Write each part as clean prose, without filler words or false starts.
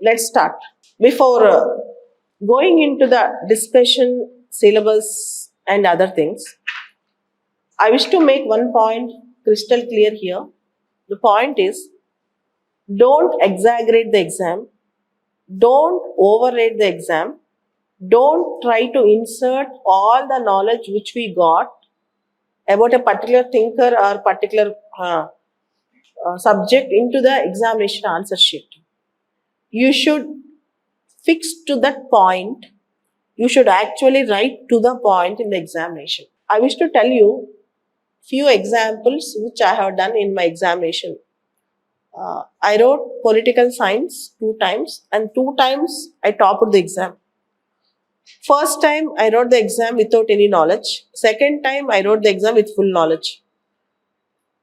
let's start. Before going into the discussion, syllabus and other things, I wish to make one point crystal clear here. The point is, don't exaggerate the exam, don't overrate the exam, don't try to insert all the knowledge which we got about a particular thinker or particular subject into the examination answer sheet. You should fix to that point. You should actually write to the point in the examination. I wish to tell you few examples which I have done in my examination. I wrote political science 2 times and 2 times I topped the exam. First time I wrote the exam without any knowledge. Second time I wrote the exam with full knowledge.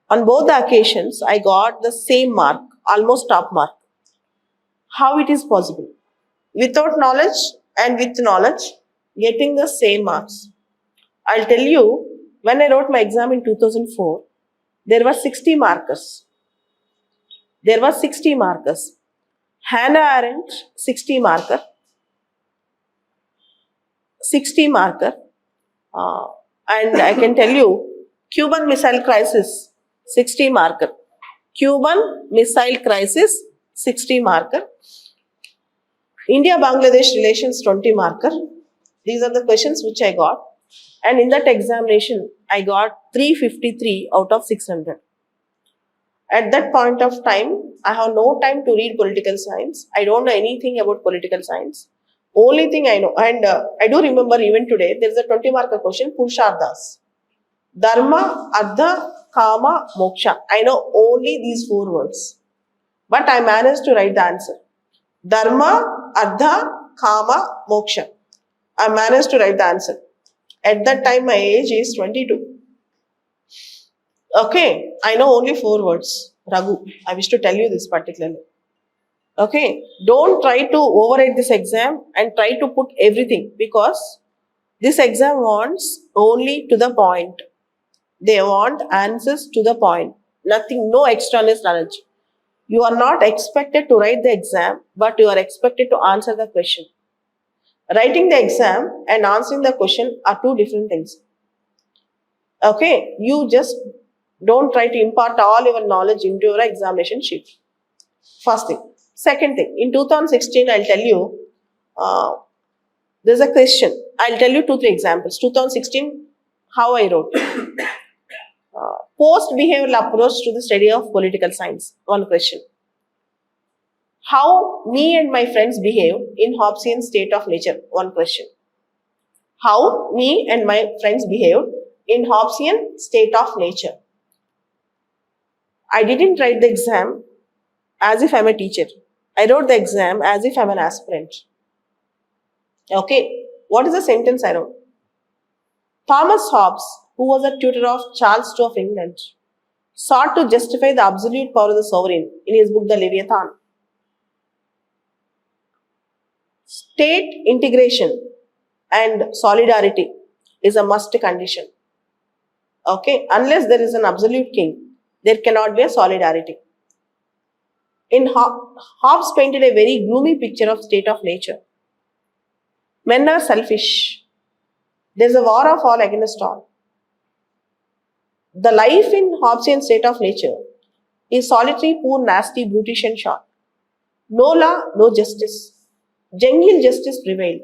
On both the occasions I got the same mark, almost top mark. How it is possible? Without knowledge and with knowledge, getting the same marks. I'll tell you, when I wrote my exam in 2004, there were 60 markers. There were 60 markers. Hannah Arendt, 60 marker. 60 marker. And I can tell you, Cuban Missile Crisis, 60 marker. Cuban Missile Crisis, 60 marker. India-Bangladesh relations, 20 marker. These are the questions which I got. And in that examination, I got 353 out of 600. At that point of time, I have no time to read political science. I don't know anything about political science. Only thing I know, and I do remember even today, there is a 20 marker question, Purusharthas. Dharma, Artha, Kama, Moksha. I know only these 4 words. But I managed to write the answer. Dharma, Artha, Kama, Moksha. I managed to write the answer. At that time, my age is 22. Okay, I know only 4 words. Raghu, I wish to tell you this particularly. Okay, don't try to override this exam and try to put everything, because this exam wants only to the point. They want answers to the point. Nothing, no extraneous knowledge. You are not expected to write the exam, but you are expected to answer the question. Writing the exam and answering the question are 2 different things. Okay, you just don't try to impart all your knowledge into your examination sheet. First thing. Second thing, in 2016, I'll tell you, there's a question. I'll tell you 2-3 examples. 2016, how I wrote. Post-behavioral approach to the study of political science. One question. How me and my friends behaved in Hobbesian state of nature. One question. How me and my friends behaved in Hobbesian state of nature. I didn't write the exam as if I'm a teacher. I wrote the exam as if I'm an aspirant. Okay, what is the sentence I wrote? Thomas Hobbes, who was a tutor of Charles II of England, sought to justify the absolute power of the sovereign in his book The Leviathan. State integration and solidarity is a must condition. Okay, unless there is an absolute king, there cannot be a solidarity. Hobbes painted a very gloomy picture of state of nature. Men are selfish. There is a war of all against all. The life in Hobbesian state of nature is solitary, poor, nasty, brutish and short. No law, no justice. Jungle justice prevailed.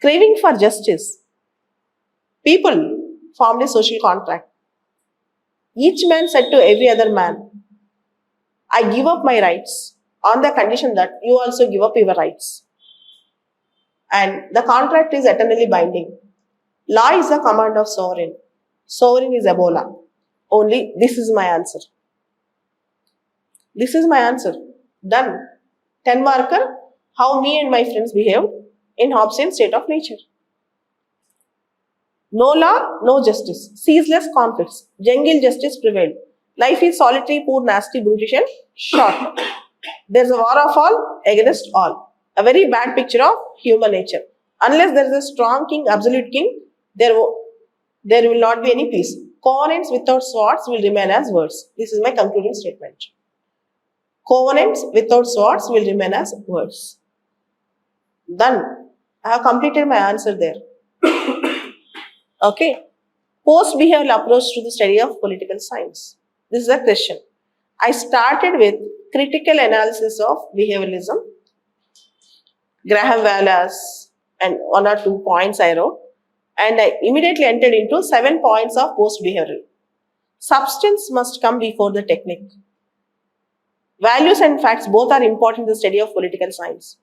Craving for justice. People formed a social contract. Each man said to every other man, I give up my rights on the condition that you also give up your rights. And the contract is eternally binding. Law is the command of sovereign. Sovereign is Ebola. Only this is my answer. This is my answer. Done. 10 marker. How me and my friends behaved in Hobbesian state of nature. No law, no justice. Ceaseless conflicts. Jungle justice prevailed. Life is solitary, poor, nasty, brutish and short. There's a war of all against all. A very bad picture of human nature. Unless there is a strong king, absolute king, there will not be any peace. Covenants without swords will remain as words. This is my concluding statement. Covenants without swords will remain as words. Done. I have completed my answer there. Okay. Post-behavioral approach to the study of political science. This is a question. I started with critical analysis of behavioralism, Graham Wallace, and 1 or 2 points I wrote, and I immediately entered into 7 points of post-behavioral. Substance must come before the technique. Values and facts both are important in the study of political science.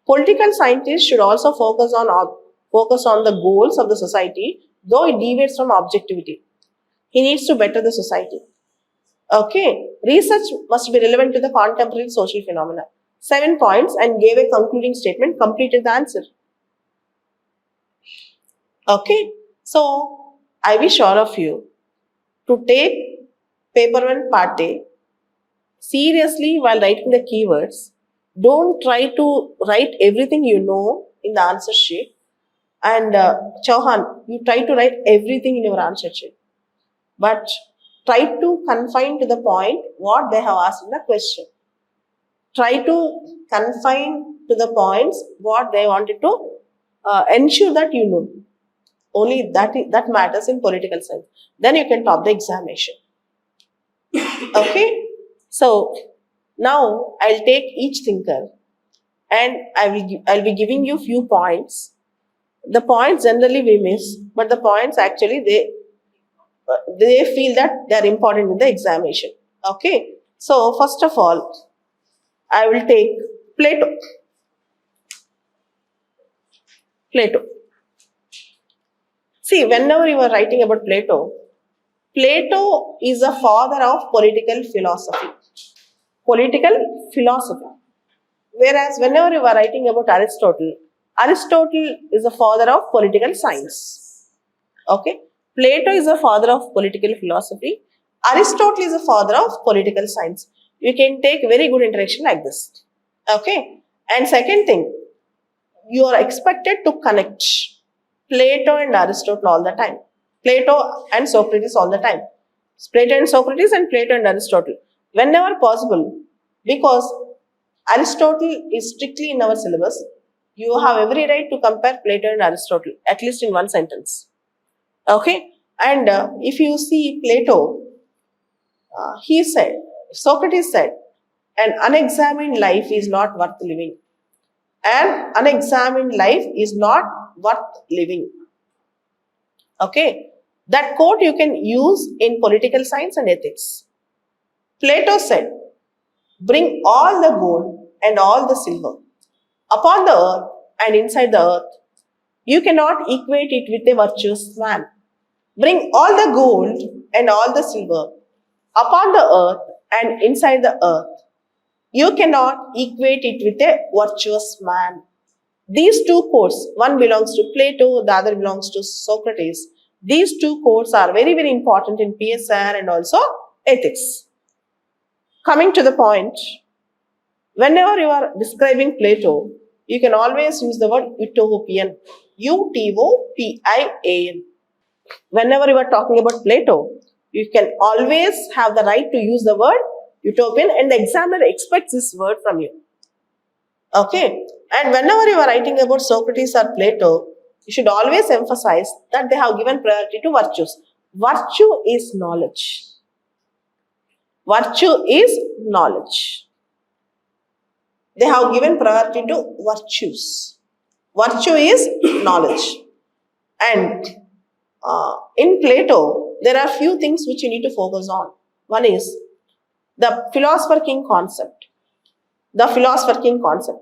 Political scientists should also focus on the goals of the society, though it deviates from objectivity. He needs to better the society. Okay, research must be relevant to the contemporary social phenomena. 7 points and gave a concluding statement, completed the answer. Okay, so I wish all of you to take paper 1 part A seriously while writing the keywords. Don't try to write everything you know in the answer sheet. And Chauhan, you try to write everything in your answer sheet. But try to confine to the point what they have asked in the question. Try to confine to the points what they wanted to ensure that you know. Only that matters in political science. Then you can top the examination. Okay? So, now I'll take each thinker and I'll be giving you few points. The points generally we miss, but the points actually they feel that they are important in the examination. Okay? So, first of all, I will take Plato. Plato. See, whenever you are writing about Plato, Plato is a father of political philosophy. Political philosophy. Whereas whenever you are writing about Aristotle, Aristotle is the father of political science. Okay? Plato is the father of political philosophy. Aristotle is the father of political science. You can take very good interaction like this. Okay? And second thing, you are expected to connect Plato and Aristotle all the time. Plato and Socrates all the time. Plato and Socrates and Plato and Aristotle. Whenever possible, because Aristotle is strictly in our syllabus, you have every right to compare Plato and Aristotle, at least in one sentence. Okay? And if you see Plato, he said, Socrates said, an unexamined life is not worth living. An unexamined life is not worth living. Okay? That quote you can use in political science and ethics. Plato said, bring all the gold and all the silver upon the earth and inside the earth. You cannot equate it with a virtuous man. Bring all the gold and all the silver upon the earth and inside the earth. You cannot equate it with a virtuous man. These two quotes, one belongs to Plato, the other belongs to Socrates. These two quotes are very, very important in PSIR and also ethics. Coming to the point, whenever you are describing Plato, you can always use the word utopian. U-T-O-P-I-A-N. Whenever you are talking about Plato, you can always have the right to use the word utopian and the examiner expects this word from you. Okay? And whenever you are writing about Socrates or Plato, you should always emphasize that they have given priority to virtues. Virtue is knowledge. Virtue is knowledge. They have given priority to virtues. Virtue is knowledge. And in Plato, there are few things which you need to focus on. One is the philosopher king concept. The philosopher king concept.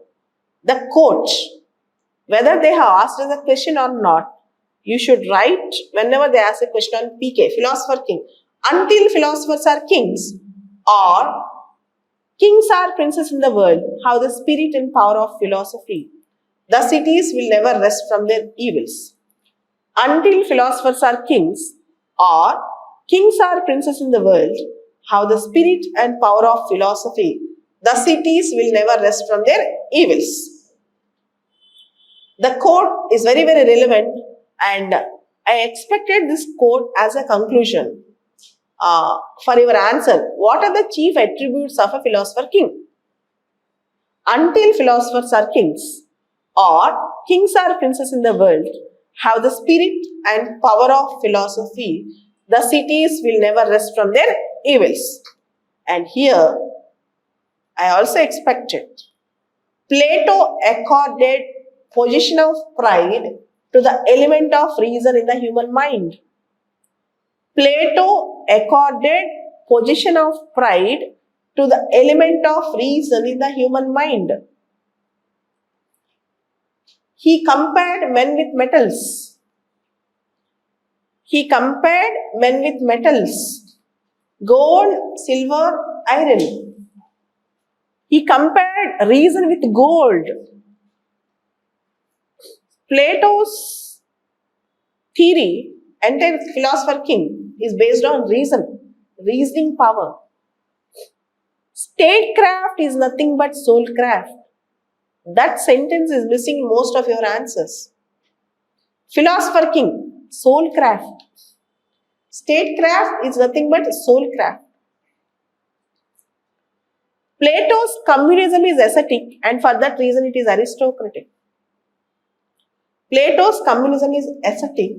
The quote, whether they have asked us a question or not, you should write whenever they ask a question on PK, philosopher king. Until philosophers are kings or kings are princes in the world, how the spirit and power of philosophy, the cities will never rest from their evils. Until philosophers are kings or kings are princes in the world, how the spirit and power of philosophy, the cities will never rest from their evils. The quote is very, very relevant and I expected this quote as a conclusion. for your answer, what are the chief attributes of a philosopher king? Until philosophers are kings, or kings are princes in the world, have the spirit and power of philosophy, the cities will never rest from their evils. And here, I also expected. Plato accorded position of pride to the element of reason in the human mind. Plato accorded position of pride to the element of reason in the human mind. He compared men with metals. He compared men with metals. Gold, silver, iron. He compared reason with gold. Plato's theory, entire philosopher king, is based on reason, reasoning power. Statecraft is nothing but soulcraft. That sentence is missing in most of your answers. Philosopher king, soulcraft. Statecraft is nothing but soulcraft. Plato's communism is ascetic, and for that reason it is aristocratic. Plato's communism is ascetic,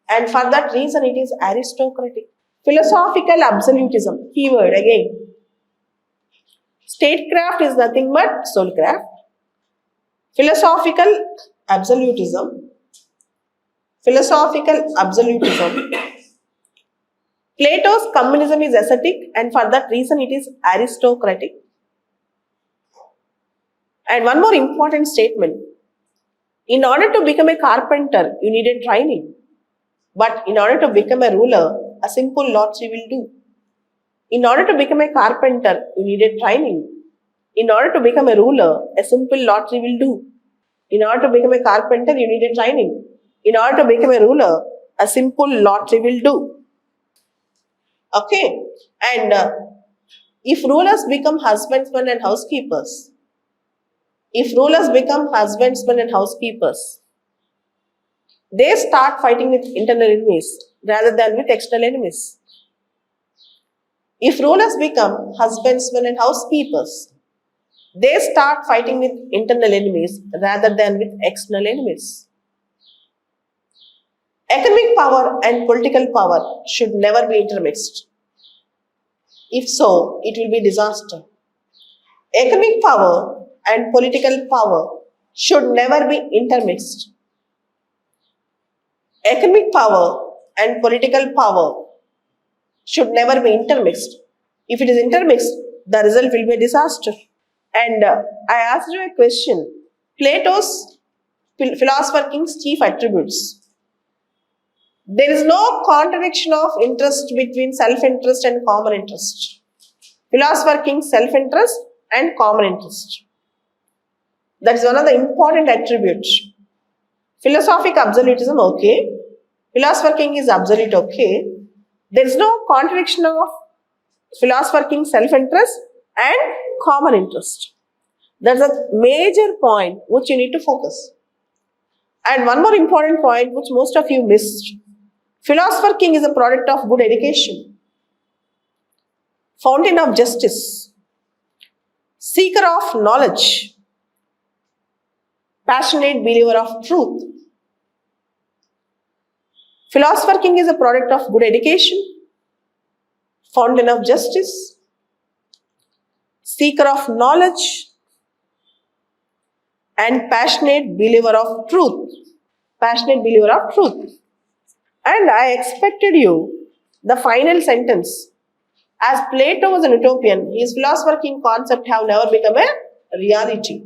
and for that reason it is aristocratic. Philosophical absolutism, keyword again. Statecraft is nothing but soulcraft. Philosophical absolutism. Philosophical absolutism. Plato's communism is ascetic, and for that reason it is aristocratic. And one more important statement. In order to become a carpenter, you needed training. But in order to become a ruler, a simple lottery will do. In order to become a carpenter, you needed training. In order to become a ruler, a simple lottery will do. In order to become a carpenter, you needed training. In order to become a ruler, a simple lottery will do. Okay? And if rulers become husbandsmen and housekeepers, they start fighting with internal enemies rather than with external enemies. If rulers become husbandsmen and housekeepers, they start fighting with internal enemies rather than with external enemies. Economic power and political power should never be intermixed. If so, it will be disaster. Economic power and political power should never be intermixed. Economic power and political power should never be intermixed. If it is intermixed, the result will be a disaster. And I asked you a question. Plato's philosopher king's chief attributes. There is no contradiction of interest between self-interest and common interest. Philosopher king's self-interest and common interest. That is one of the important attributes. Philosophic absolutism, okay. Philosopher king is absolute, okay. There is no contradiction of philosopher king's self-interest and common interest. That's a major point which you need to focus. And one more important point which most of you missed. Philosopher king is a product of good education, fountain of justice, seeker of knowledge, passionate believer of truth. Philosopher king is a product of good education, fountain of justice, seeker of knowledge, and passionate believer of truth. Passionate believer of truth. And I expected you the final sentence. As Plato was an utopian, his philosopher king concept have never become a reality.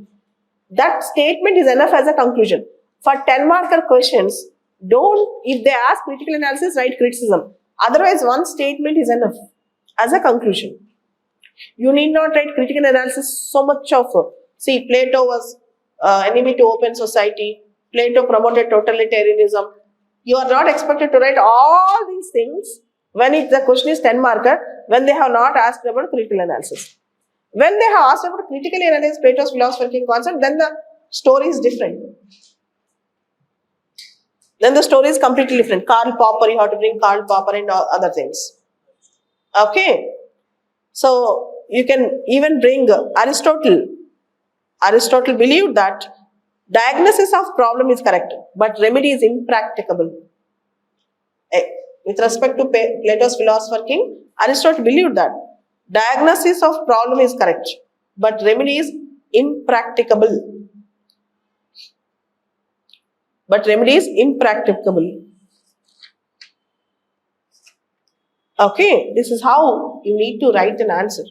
That statement is enough as a conclusion. For 10-marker questions, if they ask critical analysis, write criticism. Otherwise, one statement is enough as a conclusion. You need not write critical analysis so much of. See, Plato was enemy to open society. Plato promoted totalitarianism. You are not expected to write all these things when the question is 10-marker, when they have not asked about critical analysis. When they have asked about critically analyze Plato's philosopher king concept, then the story is different. Then the story is completely different. Karl Popper, you have to bring Karl Popper and other things. Okay. So you can even bring Aristotle. Aristotle believed that diagnosis of problem is correct, but remedy is impracticable. Eh, With respect to Plato's philosopher king, Aristotle believed that diagnosis of problem is correct, but remedy is impracticable. But remedy is impracticable. Okay, this is how you need to write an answer.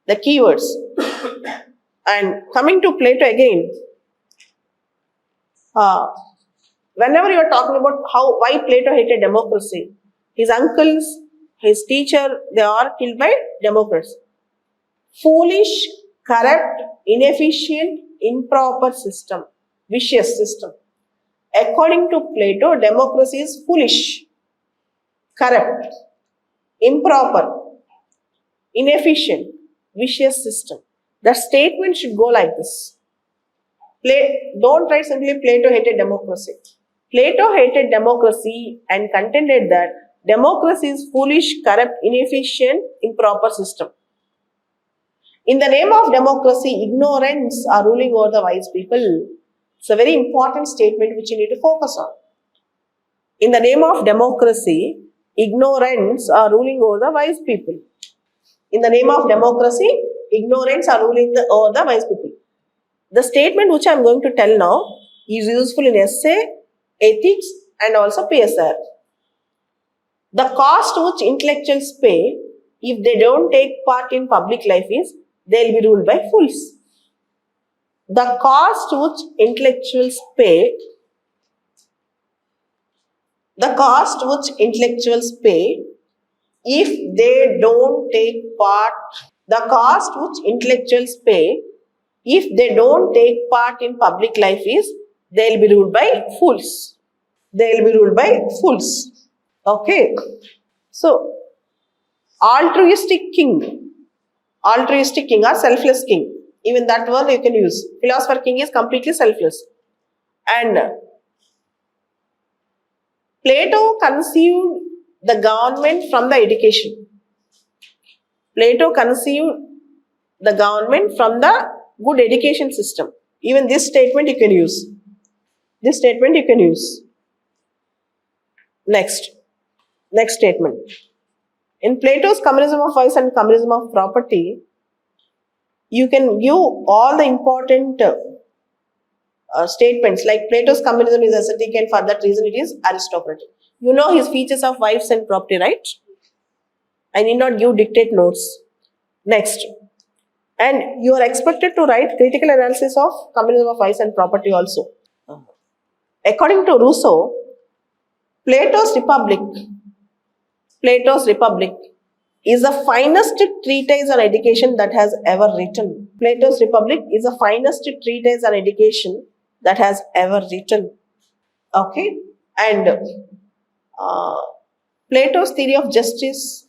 The keywords. And coming to Plato again, uh, whenever you are talking about why Plato hated democracy, his uncles, his teacher, they are killed by democrats. Foolish, corrupt, inefficient, improper system, vicious system. According to Plato, democracy is foolish, corrupt, improper, inefficient, vicious system. The statement should go like this. Don't write simply Plato hated democracy. Plato hated democracy and contended that democracy is foolish, corrupt, inefficient, improper system. In the name of democracy, ignorance are ruling over the wise people. It's a very important statement which you need to focus on. In the name of democracy, ignorance are ruling over the wise people. In the name of democracy, ignorance are ruling over the wise people. The statement which I am going to tell now is useful in essay, ethics, and also PSIR. The cost which intellectuals pay if they don't take part in public life is they will be ruled by fools. The cost which intellectuals pay, if they don't take part, the cost which intellectuals pay if they don't take part in public life is they will be ruled by fools. They will be ruled by fools. Okay. So, altruistic king or selfless king. Even that word you can use. Philosopher king is completely selfless. And Plato conceived the government from the education. Plato conceived the government from the good education system. Even this statement you can use. Next statement. In Plato's communism of vice and communism of property, you can give all the important statements like Plato's communism is ascetic and for that reason it is aristocratic. You know his features of wives and property, right? I need not give dictate notes. Next. And you are expected to write critical analysis of communism of vice and property also. According to Rousseau, Plato's Republic is the finest treatise on education that has ever written. Plato's Republic is the finest treatise on education that has ever written. Okay? And Plato's theory of justice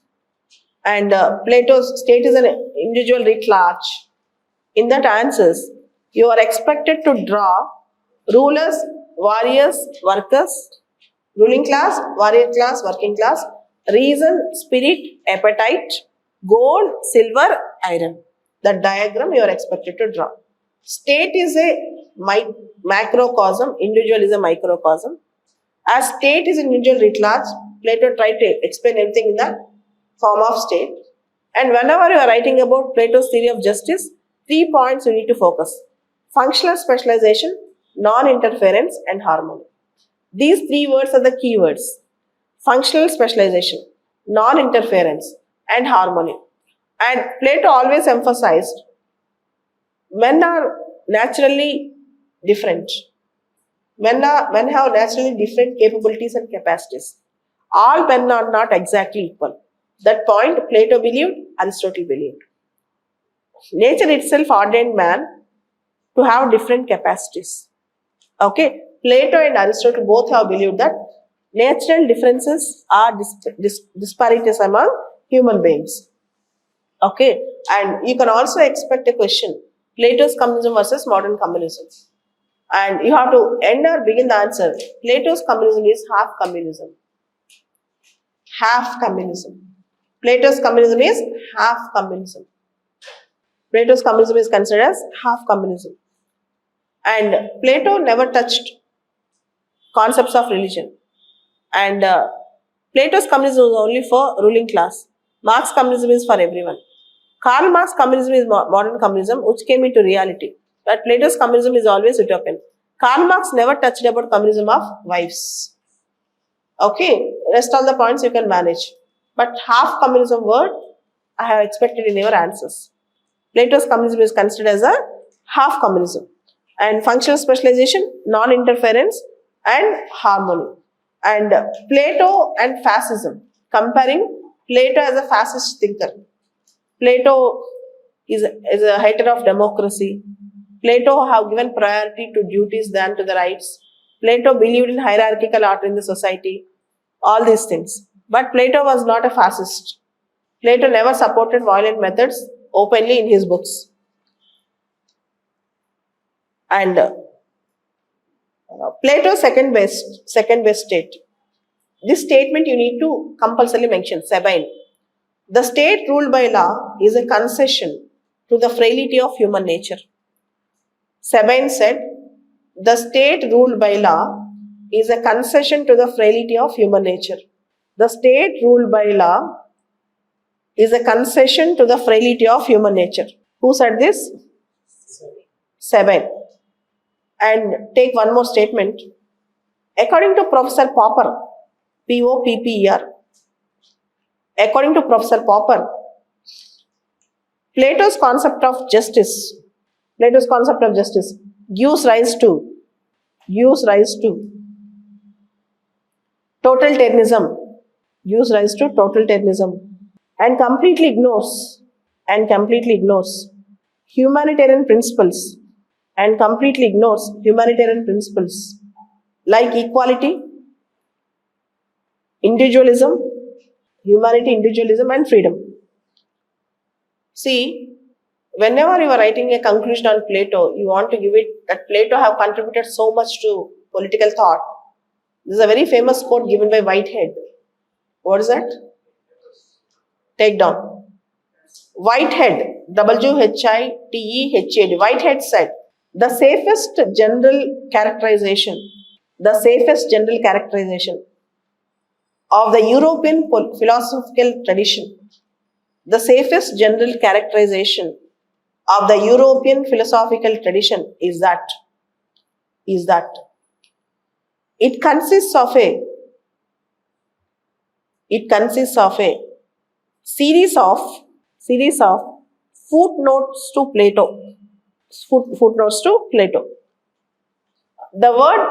and Plato's state is an individual writ large. In that answers, you are expected to draw rulers, warriors, workers, ruling class, warrior class, working class, reason, spirit, appetite, gold, silver, iron. The diagram you are expected to draw. State is a macrocosm, individual is a microcosm. As state is an individual writ large, Plato tried to explain everything in the form of state. And whenever you are writing about Plato's theory of justice, 3 points you need to focus. Functional specialization, non-interference, and harmony. These 3 words are the key words. Functional specialization, non-interference, and harmony. And Plato always emphasized men are naturally different. Men have naturally different capabilities and capacities. All men are not exactly equal. That point Plato believed, Aristotle believed. Nature itself ordained man to have different capacities. Okay, Plato and Aristotle both have believed that natural differences are disparities among human beings. Okay, and you can also expect a question, Plato's communism versus modern communism. And you have to end or begin the answer. Plato's communism is half communism. Half communism. Plato's communism is half communism. Plato's communism is considered as half communism. And Plato never touched concepts of religion. And Plato's communism was only for ruling class. Marx's communism is for everyone. Karl Marx's communism is modern communism, which came into reality. But Plato's communism is always utopian. Karl Marx never touched about communism of wives. Okay, rest all the points you can manage. But half communism word, I have expected in your answers. Plato's communism is considered as a half communism. And functional specialization, non-interference and harmony. And Plato and fascism, comparing Plato as a fascist thinker. Plato is a hater of democracy. Plato have given priority to duties than to the rights. Plato believed in hierarchical order in the society. All these things. But Plato was not a fascist. Plato never supported violent methods openly in his books. And Plato's second best state. This statement you need to compulsorily mention, Sabine. The state ruled by law is a concession to the frailty of human nature. Sabine said, the state ruled by law is a concession to the frailty of human nature. The state ruled by law is a concession to the frailty of human nature. Who said this? Sabine. And take one more statement. According to Professor Popper, Popper, according to Professor Popper, Plato's concept of justice gives rise to totalitarianism, and completely ignores humanitarian principles like equality, individualism, and freedom. See, whenever you are writing a conclusion on Plato, you want to give it that Plato have contributed so much to political thought. This is a very famous quote given by Whitehead. What is that? Take down. Whitehead, Whitehead. Whitehead said, the safest general characterization of the European philosophical tradition, is that it consists of a series of footnotes to Plato. The word,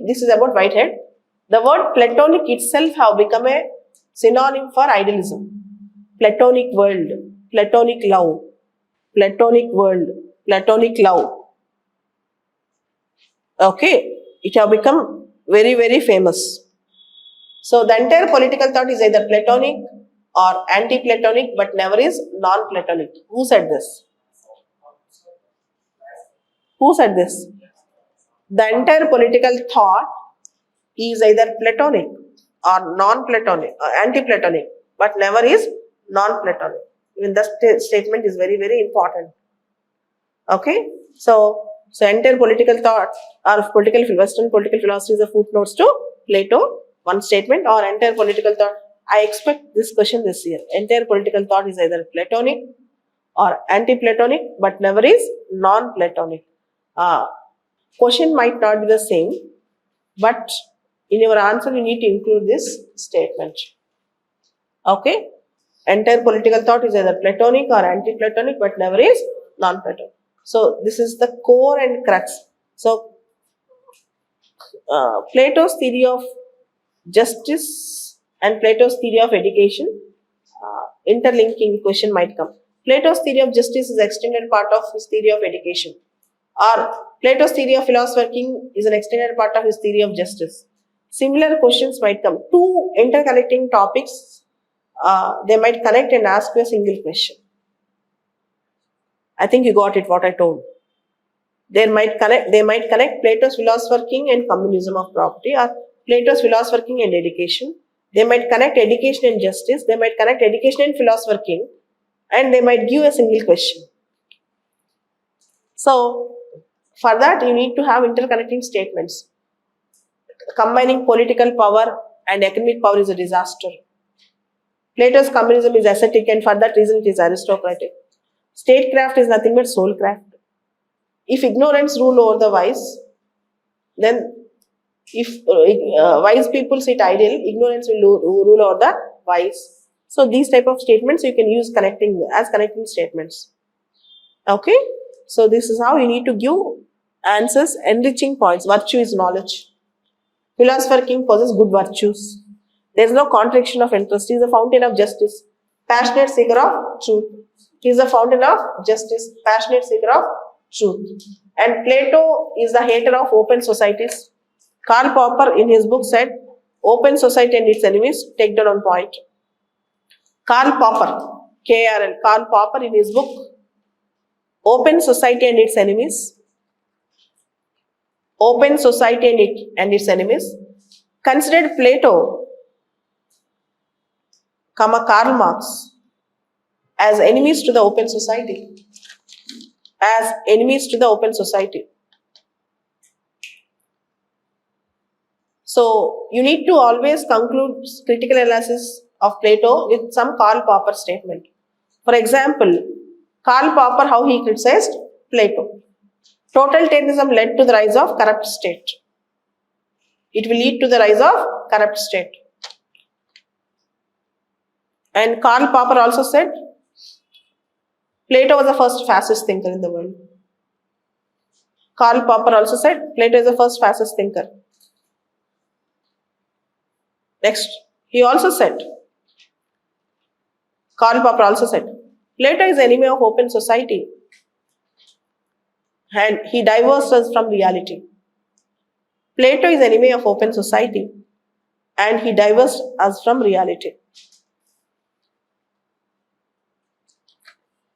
this is about Whitehead. The word Platonic itself have become a synonym for idealism. Platonic world, Platonic love. Okay, it have become very, very famous. So the entire political thought is either Platonic or anti-Platonic, but never is non-Platonic. Who said this? The entire political thought is either Platonic or non-Platonic or anti-Platonic, but never is non-Platonic. Even the statement is very, very important. Okay, so entire political thought or Western political philosophy is a footnotes to Plato. One statement or entire political thought. I expect this question this year. Entire political thought is either Platonic or anti-Platonic, but never is non-Platonic. Question might not be the same, but in your answer you need to include this statement. Okay, entire political thought is either Platonic or anti-Platonic, but never is non-Platonic. So this is the core and crux. So Plato's theory of justice and Plato's theory of education, interlinking question might come. Plato's theory of justice is extended part of his theory of education, or Plato's theory of philosopher king is an extended part of his theory of justice. Similar questions might come. Two interconnecting topics, they might connect and ask you a single question. I think you got it what I told. They might connect Plato's philosopher king and communism of property, or Plato's philosopher king and education, They might connect education and justice, they might connect education and philosopher king, and they might give a single question. So, for that, you need to have interconnecting statements. Combining political power and economic power is a disaster. Plato's communism is ascetic, and for that reason it is aristocratic. Statecraft is nothing but soulcraft. If ignorance rule over the wise, then if wise people sit idle, ignorance will rule over the wise. So these type of statements you can use as connecting statements. Okay? So this is how you need to give answers, enriching points. Virtue is knowledge. Philosopher king possesses good virtues. There is no contradiction of interest. He is a fountain of justice. Passionate seeker of truth. He is a fountain of justice. Passionate seeker of truth. And Plato is the hater of open societies. Karl Popper in his book said, open society and its enemies, take that on point. Karl Popper, K-R-L, Karl Popper in his book, Open Society and Its Enemies, Open Society and Its Enemies, considered Plato, Karl Marx, as enemies to the open society. As enemies to the open society. So, you need to always conclude critical analysis of Plato with some Karl Popper statement. For example, Karl Popper, how he criticized Plato. Totalitarianism led to the rise of corrupt state. It will lead to the rise of corrupt state. And Karl Popper also said, Plato was the first fascist thinker in the world. Karl Popper also said, Plato is the first fascist thinker. Next, he also said, Karl Popper also said, Plato is enemy of open society and he diverts us from reality. Plato is enemy of open society and he diverts us from reality.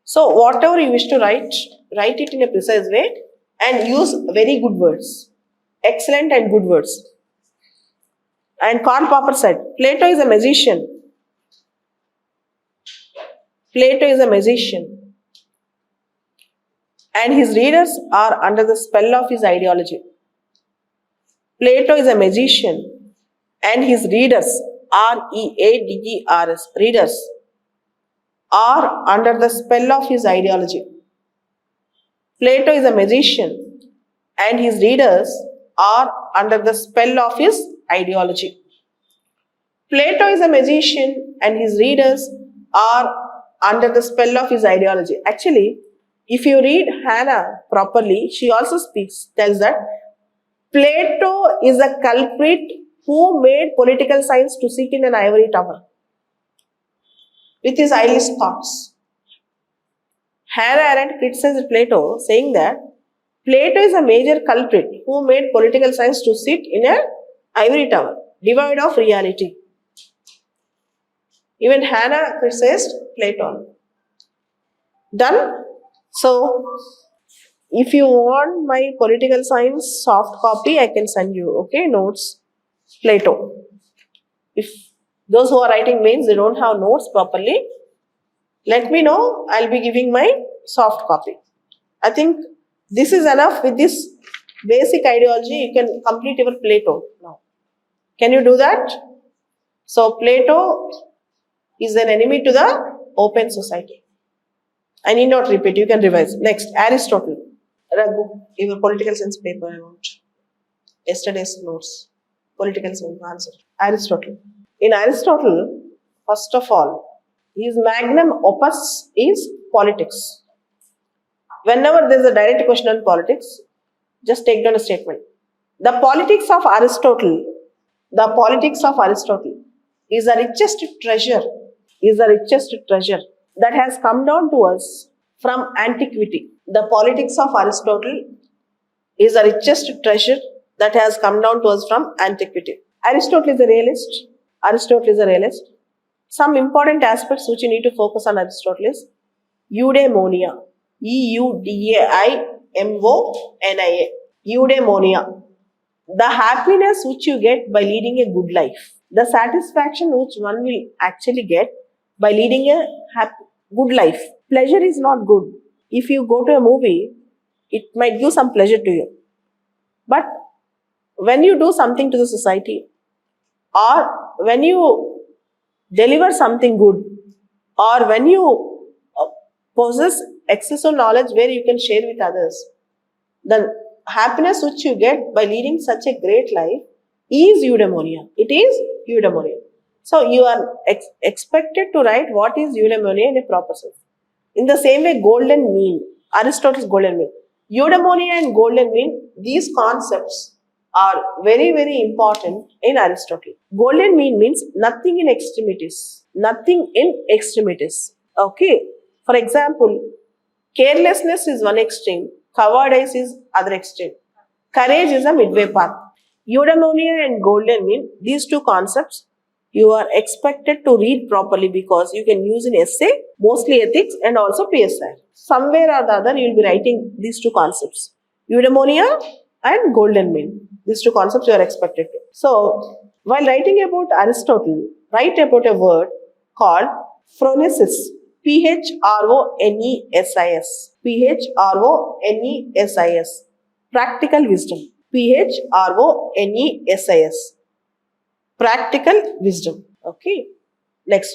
So whatever you wish to write it in a precise way and use very good words, excellent and good words. And Karl Popper said, Plato is a magician. Plato is a magician. And his readers are under the spell of his ideology. Plato is a magician. And his readers, R-E-A-D-E-R-S, readers, are under the spell of his ideology. Plato is a magician. And his readers are under the spell of his ideology. Plato is a magician and his readers are under the spell of his ideology. Actually, if you read Hannah properly, she also tells that Plato is a culprit who made political science to sit in an ivory tower with his idlest thoughts. Hannah Arendt criticized Plato, saying that Plato is a major culprit who made political science to sit in an ivory tower, devoid of reality. Even Hannah criticized Plato. Done? So, if you want my political science soft copy, I can send you, okay, notes, Plato. If those who are writing mains, they don't have notes properly, let me know, I'll be giving my soft copy. I think this is enough. With this basic ideology, you can complete your Plato now. Can you do that? So, Plato is an enemy to the open society. I need not repeat, you can revise. Next, Aristotle. Raghu, your political science paper I want. Yesterday's notes. Political science answer. Aristotle. In Aristotle, first of all, his magnum opus is politics. Whenever there is a direct question on politics, just take down a statement. The politics of Aristotle is the richest treasure that has come down to us from antiquity. The politics of Aristotle is the richest treasure that has come down to us from antiquity. Aristotle is a realist. Some important aspects which you need to focus on Aristotle is eudaimonia. E-U-D-A-I-M-O-N-I-A. Eudaimonia. The happiness which you get by leading a good life. The satisfaction which one will actually get by leading a good life. Pleasure is not good. If you go to a movie, it might give some pleasure to you. But when you do something to the society, or when you deliver something good, or when you possess excessive knowledge where you can share with others, the happiness which you get by leading such a great life is eudaimonia. It is eudaimonia. So you are expected to write what is eudaimonia in a proper sense. In the same way, golden mean, Aristotle's golden mean. Eudaimonia and golden mean, these concepts are very, very important in Aristotle. Golden mean means nothing in extremities. Nothing in extremities. Okay. For example, carelessness is one extreme, cowardice is other extreme. Courage is a midway path. Eudaimonia and golden mean, these two concepts you are expected to read properly because you can use in essay, mostly ethics and also PSIR. Somewhere or the other you will be writing these two concepts. Eudaimonia and golden mean. These two concepts you are expected to. So, while writing about Aristotle, write about a word called phronesis. Phronesis. Phronesis. Practical wisdom. Phronesis. Practical wisdom. Okay. Next.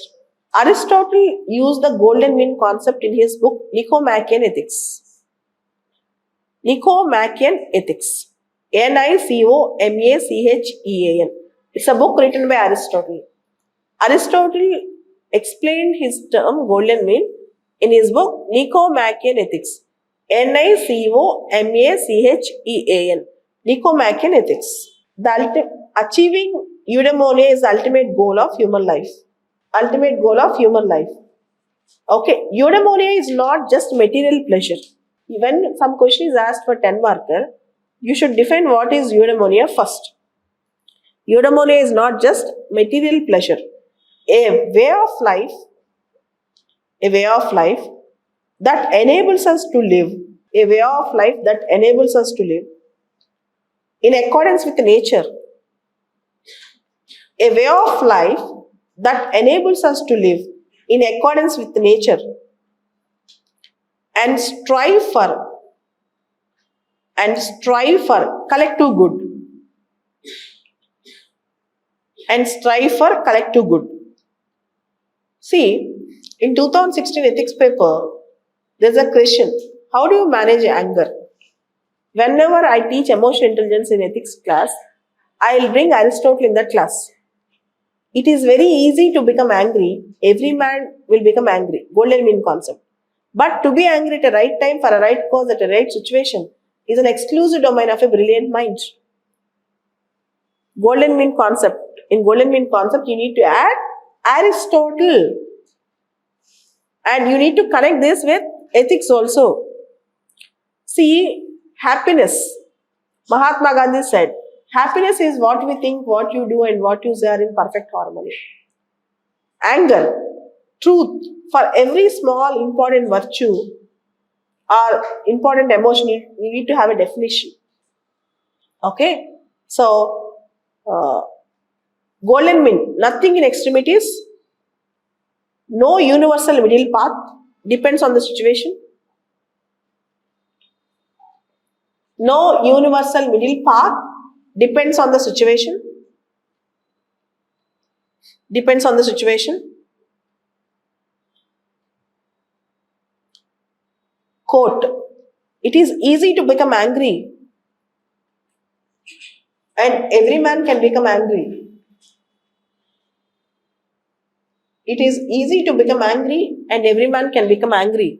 Aristotle used the golden mean concept in his book Nicomachean Ethics. Nicomachean Ethics. Nicomachean. It's a book written by Aristotle. Aristotle explained his term golden mean in his book Nicomachean Ethics. Nicomachean. Nicomachean Ethics. Achieving eudaimonia is the ultimate goal of human life. Ultimate goal of human life. Okay, eudaimonia is not just material pleasure. When some question is asked for 10 marker, you should define what is eudaimonia first. Eudaimonia is not just material pleasure. A way of life that enables us to live. A way of life that enables us to live in accordance with nature. A way of life that enables us to live in accordance with nature and strive for collective good. And strive for collective good. See, in 2016 ethics paper, there's a question, how do you manage anger? Whenever I teach emotional intelligence in ethics class, I will bring Aristotle in that class. It is very easy to become angry. Every man will become angry. Golden mean concept. But to be angry at a right time, for a right cause, at a right situation is an exclusive domain of a brilliant mind. Golden mean concept. In golden mean concept, you need to add Aristotle. And you need to connect this with ethics also. See, happiness. Mahatma Gandhi said, happiness is what we think, what you do and what you say are in perfect harmony. Anger, truth, for every small important virtue or important emotion, you need to have a definition. Okay? So, golden mean, nothing in extremities, no universal middle path, depends on the situation. No universal middle path, depends on the situation. Depends on the situation. Quote, it is easy to become angry and every man can become angry. It is easy to become angry and every man can become angry.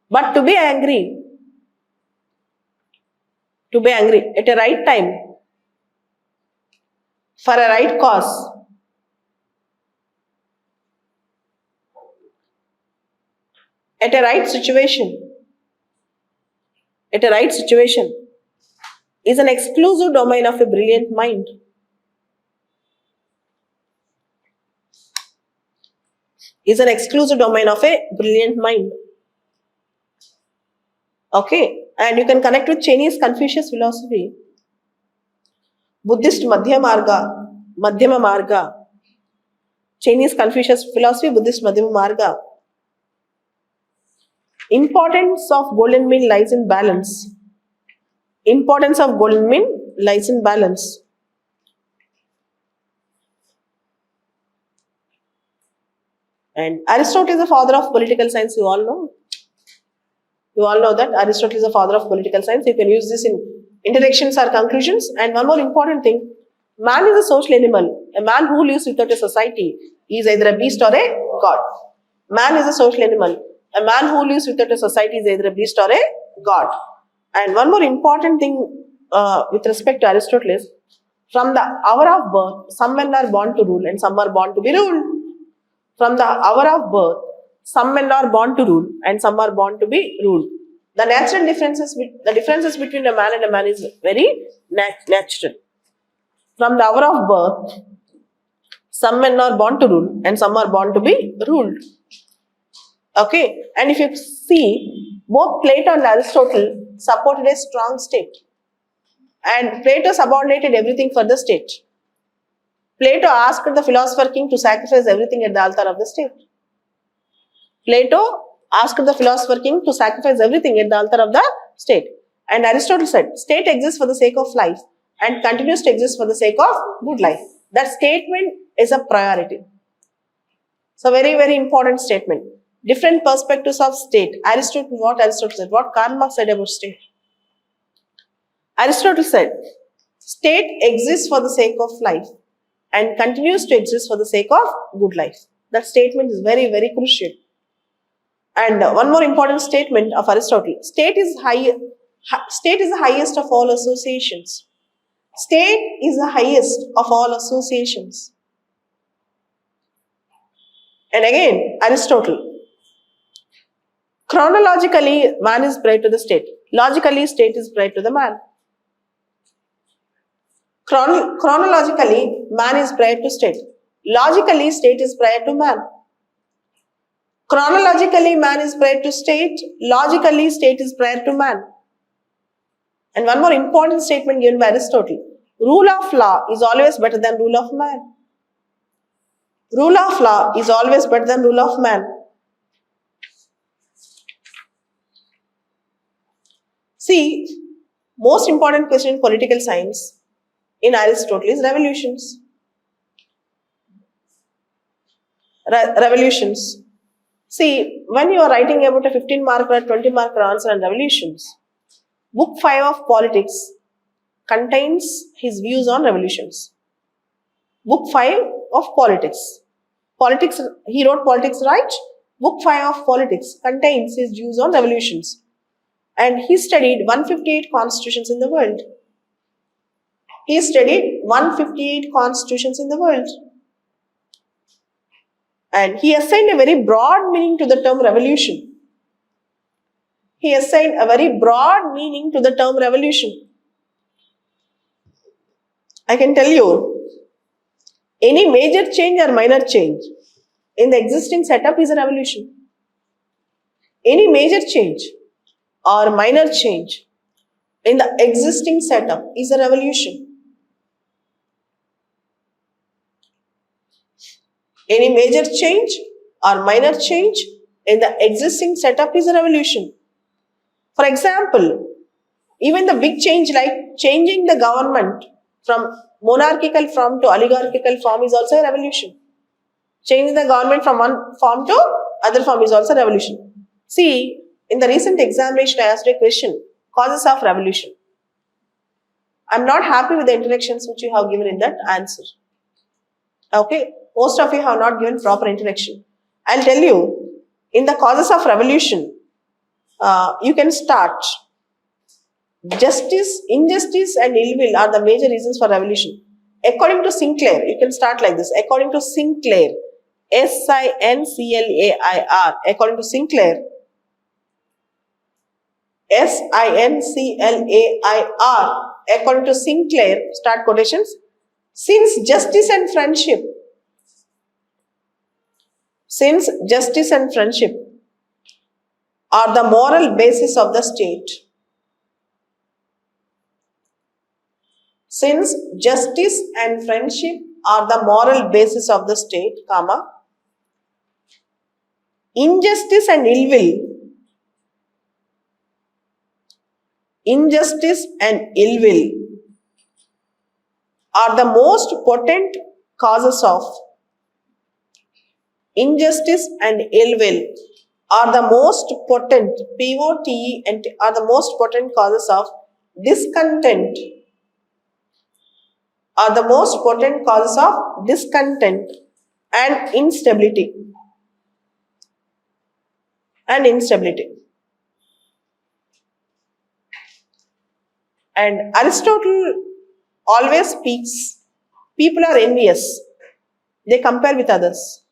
But to be angry at a right time, for a right cause, at a right situation, is an exclusive domain of a brilliant mind. Is an exclusive domain of a brilliant mind. Okay, and you can connect with Chinese Confucius philosophy. Buddhist Madhyama Marga. Chinese Confucius philosophy, Buddhist Madhyama Marga. Importance of golden mean lies in balance. Importance of golden mean lies in balance. And Aristotle is the father of political science, you all know. You all know that Aristotle is the father of political science. You can use this in introductions or conclusions. And one more important thing, man is a social animal. A man who lives without a society is either a beast or a god. Man is a social animal. A man who lives without a society is either a beast or a god. And one more important thing with respect to Aristotle is, from the hour of birth, some men are born to rule and some are born to be ruled. From the hour of birth, some men are born to rule and some are born to be ruled. The natural differences between a man and a man is very natural. From the hour of birth, some men are born to rule and some are born to be ruled. Okay, and if you see, both Plato and Aristotle supported a strong state, and Plato subordinated everything for the state. Plato asked the philosopher king to sacrifice everything at the altar of the state. Plato asked the philosopher king to sacrifice everything at the altar of the state. And Aristotle said, state exists for the sake of life and continues to exist for the sake of good life. That statement is a priority. So very, very important statement. Different perspectives of state. What Aristotle said, what Karl Marx said about state. Aristotle said, state exists for the sake of life and continues to exist for the sake of good life. That statement is very, very crucial. And one more important statement of Aristotle, state is the highest of all associations. State is the highest of all associations. And again, Aristotle, chronologically, man is prior to the state. Logically, state is prior to the man. Chronologically, man is prior to state. Logically, state is prior to man. Chronologically, man is prior to state. Logically, state is prior to man. And one more important statement given by Aristotle. Rule of law is always better than rule of man. Rule of law is always better than rule of man. See, most important question in political science in Aristotle is revolutions. Revolutions. See, when you are writing about a 15 mark or a 20 mark answer on revolutions, book 5 of politics contains his views on revolutions. Book 5 of politics. He wrote politics, right? Book 5 of politics contains his views on revolutions. And he studied 158 constitutions in the world. He studied 158 constitutions in the world. And he assigned a very broad meaning to the term revolution. He assigned a very broad meaning to the term revolution. I can tell you, any major change or minor change in the existing setup is a revolution. Any major change or minor change in the existing setup is a revolution. Any major change or minor change in the existing setup is a revolution. For example, even the big change like changing the government from monarchical form to oligarchical form is also a revolution. Changing the government from one form to other form is also a revolution. See, in the recent examination I asked a question, causes of revolution. I am not happy with the introductions which you have given in that answer. Okay, most of you have not given proper introduction. I'll tell you, in the causes of revolution, you can start. Justice, injustice and ill will are the major reasons for revolution. According to Sinclair, you can start like this. According to Sinclair, Sinclair, according to Sinclair, Sinclair, according to Sinclair, start quotations. Since justice and friendship are the moral basis of the state. Since justice and friendship are the moral basis of the state, comma, injustice and ill will, injustice and ill will are the most potent causes of injustice and ill will are the most potent POTE are the most potent causes of discontent are the most potent causes of discontent and instability and Aristotle always speaks people are envious, they compare with others.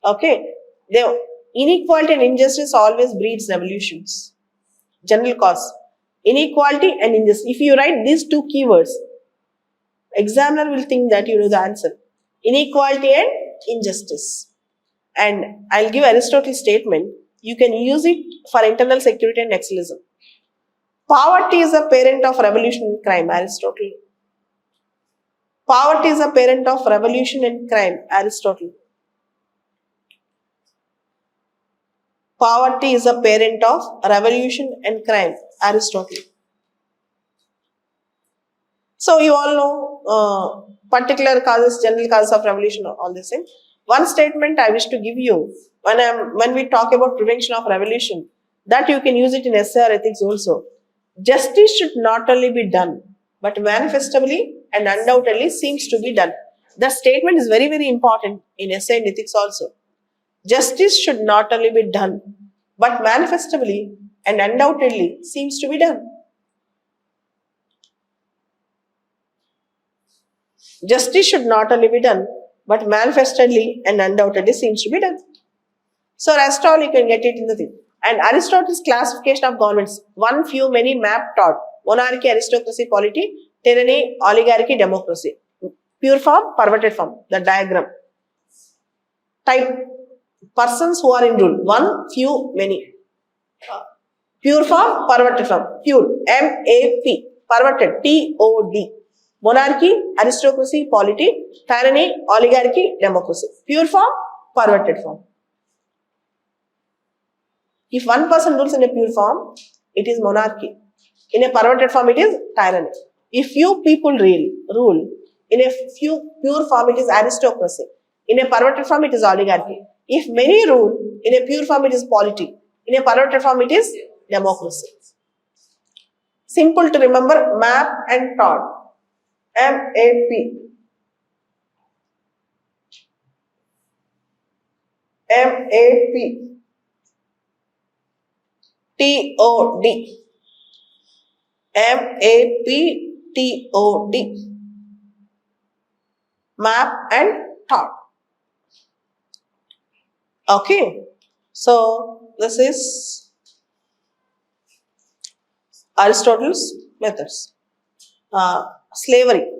Okay, the inequality and injustice always breeds revolutions. General cause, inequality and injustice. If you write these two keywords, examiner will think that you know the answer. Inequality and injustice. And I'll give Aristotle's statement. You can use it for internal security and nationalism. Poverty is a parent of revolution and crime, Aristotle. Poverty is a parent of revolution and crime, Aristotle. Poverty is a parent of revolution and crime, Aristotle. So you all know particular causes, general causes of revolution, all this thing. One statement I wish to give you when we talk about prevention of revolution, that you can use it in essay or ethics also. Justice should not only be done, but manifestably and undoubtedly seems to be done. The statement is very, very important in essay and ethics also. Justice should not only be done, but manifestably and undoubtedly seems to be done. Justice should not only be done, but manifestly and undoubtedly seems to be done. So rest all you can get it in the thing. And Aristotle's classification of governments, one, few, many, map, taught, monarchy, aristocracy, polity, tyranny, oligarchy, democracy. Pure form, perverted form, the diagram. Type, persons who are in rule, one, few, many. Pure form, perverted form, pure, M-A-P, perverted, T-O-D. Monarchy, aristocracy, polity, tyranny, oligarchy, democracy. Pure form, perverted form. If one person rules in a pure form, it is monarchy. In a perverted form, it is tyranny. If few people rule, in a few pure form, it is aristocracy. In a perverted form, it is oligarchy. If many rule, in a pure form, it is polity. In a perverted form, it is democracy. Simple to remember, map and taught. M-A-P. M-A-P. T-O-D. M-A-P-T-O-D. Map and taught. Okay. So, this is Aristotle's methods. Slavery.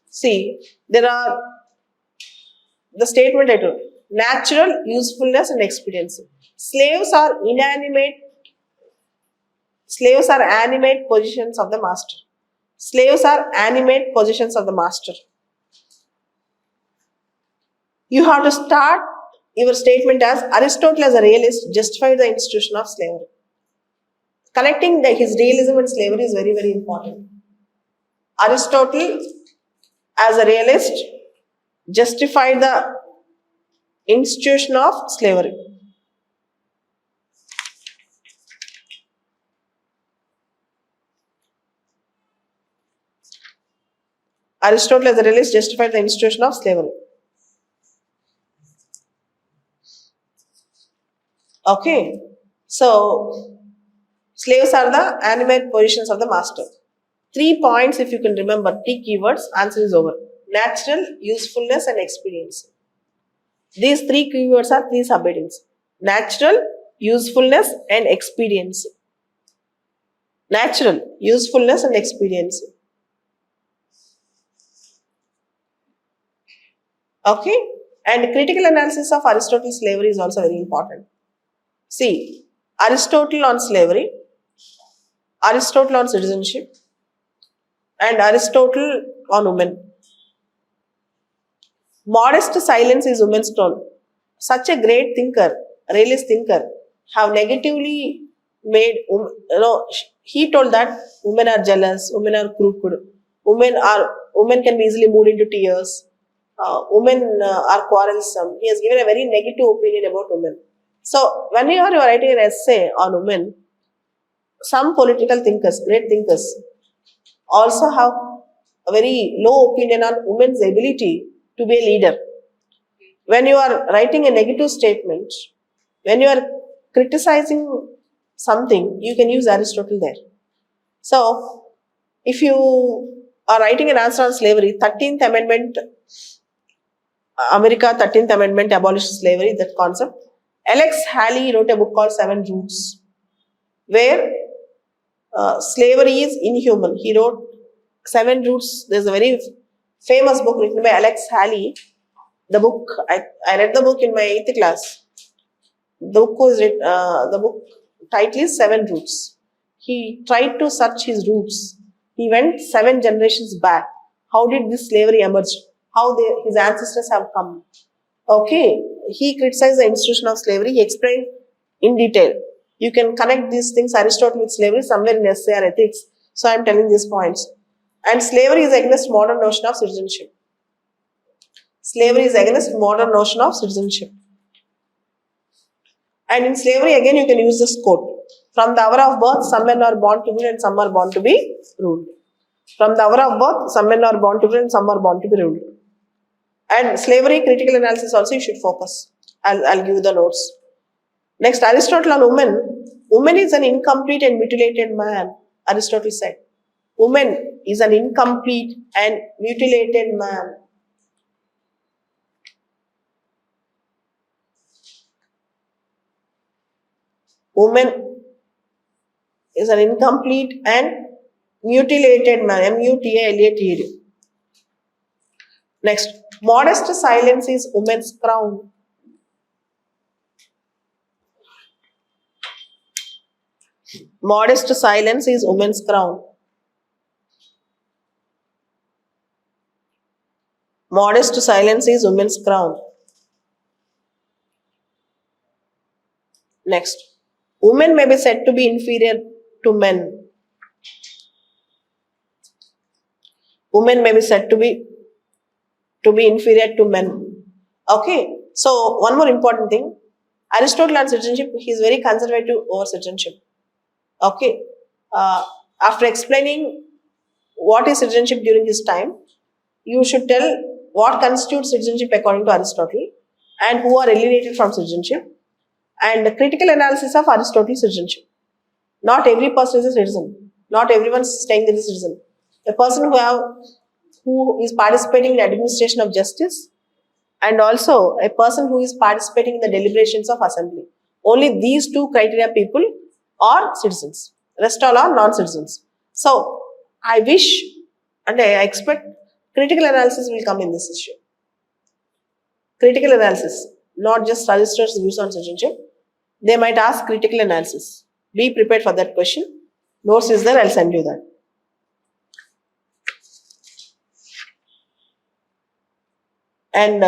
See, there are the statement I told, natural usefulness and expediency. Slaves are animate positions of the master. Slaves are animate positions of the master. You have to start your statement as Aristotle as a realist justified the institution of slavery. Connecting his realism and slavery is very, very important. Aristotle as a realist justified the institution of slavery. Aristotle as a realist justified the institution of slavery. Okay, so slaves are the animate positions of the master. 3 points if you can remember, 3 keywords, answer is over. Natural, usefulness and expediency. These 3 keywords are 3 subheadings. Natural, usefulness and expediency. Natural, usefulness and expediency. Okay, and critical analysis of Aristotle's slavery is also very important. See, Aristotle on slavery, Aristotle on citizenship, and Aristotle on women. Modest silence is women's tone. Such a great thinker, realist thinker, have negatively made, he told that women are jealous, women are crooked, women can be easily moved into tears, women are quarrelsome. He has given a very negative opinion about women. So when you are writing an essay on women, some political thinkers, great thinkers, also have a very low opinion on women's ability to be a leader. When you are writing a negative statement, when you are criticizing something, you can use Aristotle there. So, if you are writing an answer on slavery, 13th Amendment, America 13th Amendment abolished slavery, that concept. Alex Haley wrote a book called Seven Roots, where slavery is inhuman. He wrote Seven Roots. There's a very famous book written by Alex Haley. The book, I read the book in my 8th class. The book title is Seven Roots. He tried to search his roots. He went 7 generations back. How did this slavery emerge? How his ancestors have come? Okay, he criticized the institution of slavery. He explained in detail. You can connect these things, Aristotle with slavery, somewhere in PSIR ethics. So I am telling these points. And slavery is against modern notion of citizenship. Slavery is against modern notion of citizenship. And in slavery, again, you can use this quote. From the hour of birth, some men are born to rule and some are born to be ruled. From the hour of birth, some men are born to rule and some are born to be ruled. And slavery, critical analysis also you should focus. I'll give you the notes. Next, Aristotle on woman. Woman is an incomplete and mutilated man, Aristotle said. Woman is an incomplete and mutilated man. Woman is an incomplete and mutilated man, M-U-T-A-L-A-T-E-D. Next, modest silence is woman's crown. Modest silence is woman's crown. Modest silence is woman's crown. Next, women may be said to be inferior to men. Women may be said to be inferior to men. Okay, so one more important thing. Aristotle on citizenship, he is very conservative over citizenship. Okay, after explaining what is citizenship during his time, you should tell what constitutes citizenship according to Aristotle and who are alienated from citizenship, and the critical analysis of Aristotle's citizenship. Not every person is a citizen. Not everyone is staying there is a citizen. A person who is participating in administration of justice, and also a person who is participating in the deliberations of assembly. Only these 2 criteria people are citizens. Rest all are non-citizens. So, I wish and I expect critical analysis will come in this issue. Critical analysis, not just Aristotle's views on citizenship. They might ask critical analysis. Be prepared for that question. Notes is there, I'll send you that. And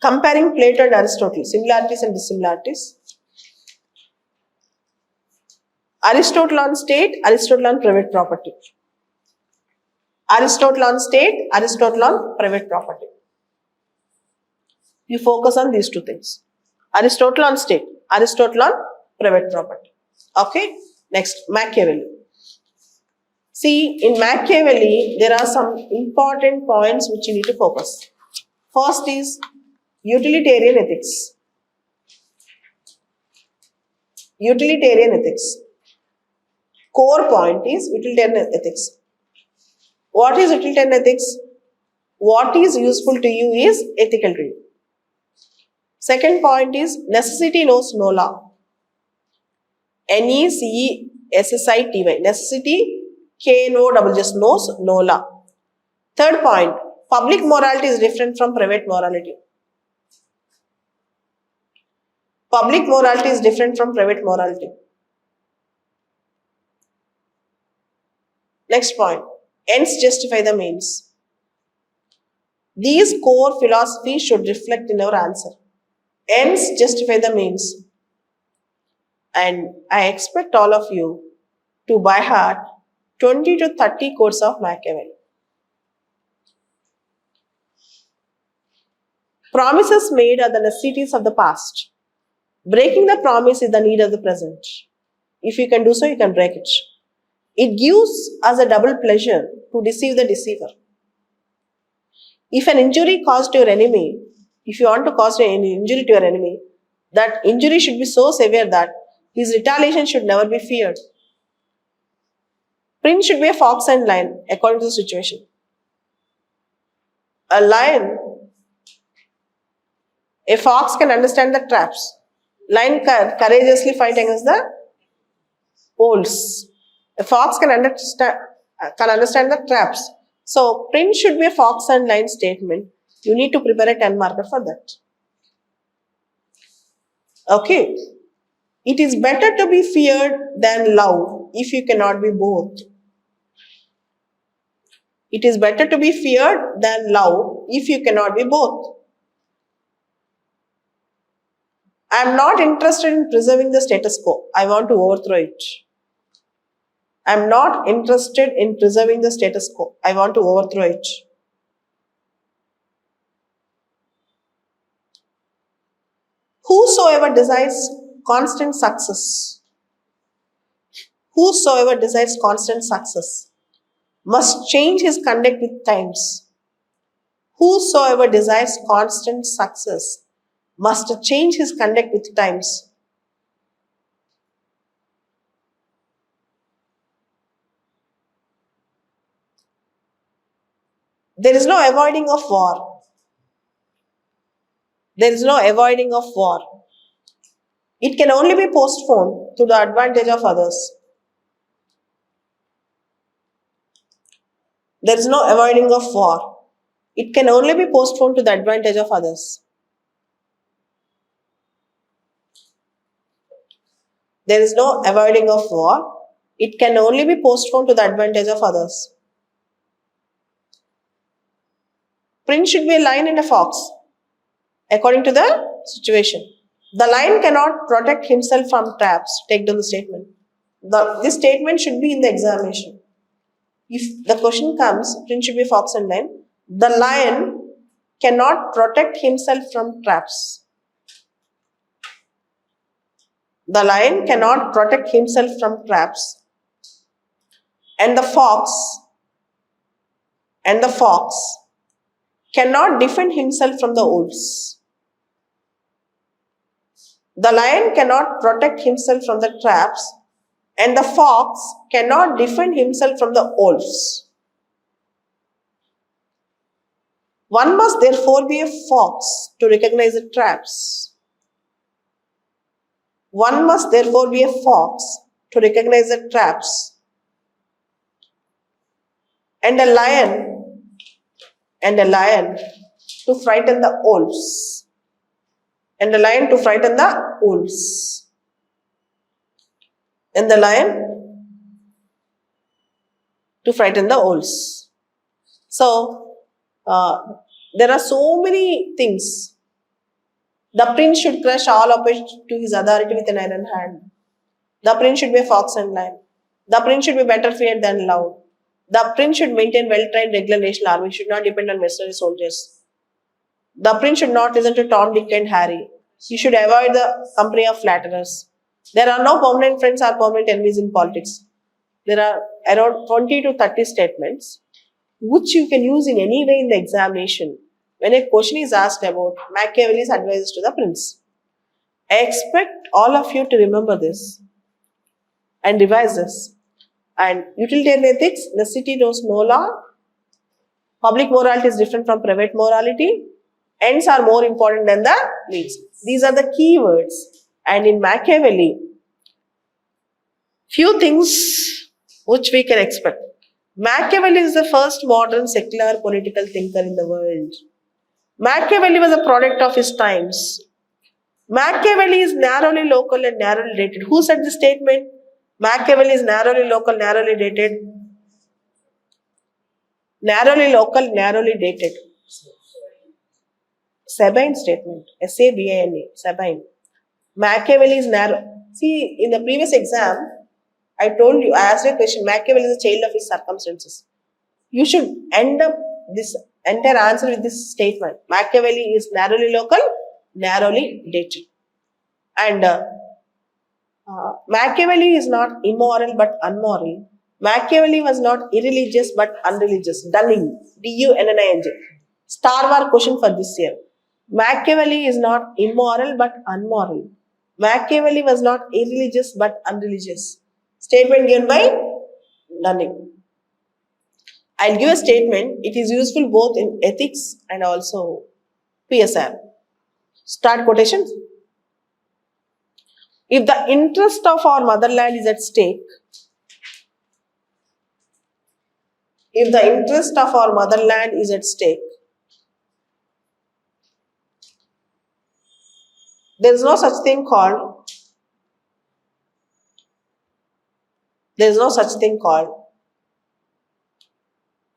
comparing Plato and Aristotle, similarities and dissimilarities. Aristotle on state, Aristotle on private property. Aristotle on state, Aristotle on private property. You focus on these 2 things. Aristotle on state, Aristotle on private property. Okay, next, Machiavelli. See, in Machiavelli, there are some important points which you need to focus. First is utilitarian ethics. Utilitarian ethics. Core point is utilitarian ethics. What is utilitarian ethics? What is useful to you is ethical to you. Second point is necessity knows no law. Necessity, necessity, K-N-O, just knows no law. Third point, public morality is different from private morality. Public morality is different from private morality. Next point, Ends justify the means. These core philosophies should reflect in our answer. Ends justify the means. And I expect all of you to by heart 20 to 30 quotes of Machiavelli. Promises made are the necessities of the past. Breaking the promise is the need of the present. If you can do so, you can break it. It gives us a double pleasure to deceive the deceiver. If an injury caused to your enemy, if you want to cause an injury to your enemy, that injury should be so severe that his retaliation should never be feared. Prince should be a fox and lion according to the situation. A fox can understand the traps. Lion can courageously fight against the wolves. A fox can understand the traps. So, print should be a fox and lion statement. You need to prepare a 10 marker for that. Okay. It is better to be feared than loved if you cannot be both. It is better to be feared than loved if you cannot be both. I am not interested in preserving the status quo. I want to overthrow it. I am not interested in preserving the status quo. I want to overthrow it. Whosoever desires constant success, must change his conduct with times. Whosoever desires constant success must change his conduct with times. There is no avoiding of war. There is no avoiding of war. It can only be postponed to the advantage of others. There is no avoiding of war. It can only be postponed to the advantage of others. There is no avoiding of war. It can only be postponed to the advantage of others. Prince should be a lion and a fox, according to the situation. The lion cannot protect himself from traps. Take down the statement. This statement should be in the examination. If the question comes, Prince should be a fox and lion. The lion cannot protect himself from traps. The lion cannot protect himself from traps. And the fox cannot defend himself from the wolves. The lion cannot protect himself from the traps, and the fox cannot defend himself from the wolves. One must therefore be a fox to recognize the traps. One must therefore be a fox to recognize the traps, and a lion to frighten the wolves. And the lion to frighten the wolves. And the lion to frighten the wolves. So, there are so many things. The prince should crush all opposition to his authority with an iron hand. The prince should be a fox and lion. The prince should be better feared than loved. The prince should maintain well-trained regular national army, should not depend on mercenary soldiers. The prince should not listen to Tom, Dick and Harry. He should avoid the company of flatterers. There are no permanent friends or permanent enemies in politics. There are around 20 to 30 statements which you can use in any way in the examination when a question is asked about Machiavelli's advices to the prince. I expect all of you to remember this and revise this. And utilitarian ethics, necessity knows no law. Public morality is different from private morality. Ends are more important than the means. These are the key words. And in Machiavelli, few things which we can expect. Machiavelli is the first modern secular political thinker in the world. Machiavelli was a product of his times. Machiavelli is narrowly local and narrowly dated. Who said this statement? Machiavelli is narrowly local, narrowly dated. Narrowly local, narrowly dated. Sabine statement. Sabane. Sabine. Machiavelli is narrow. See, in the previous exam, I told you, I asked a question. Machiavelli is a child of his circumstances. You should end up this entire answer with this statement. Machiavelli is narrowly local, narrowly dated. And Machiavelli is not immoral but unmoral. Machiavelli was not irreligious but unreligious. Dunning. Dunning. Star War question for this year. Machiavelli is not immoral but unmoral. Machiavelli was not irreligious but unreligious. Statement given by Dunning. I'll give a statement. It is useful both in ethics and also PSIR. Start quotations. If the interest of our motherland is at stake, if the interest of our motherland is at stake, there is no such thing called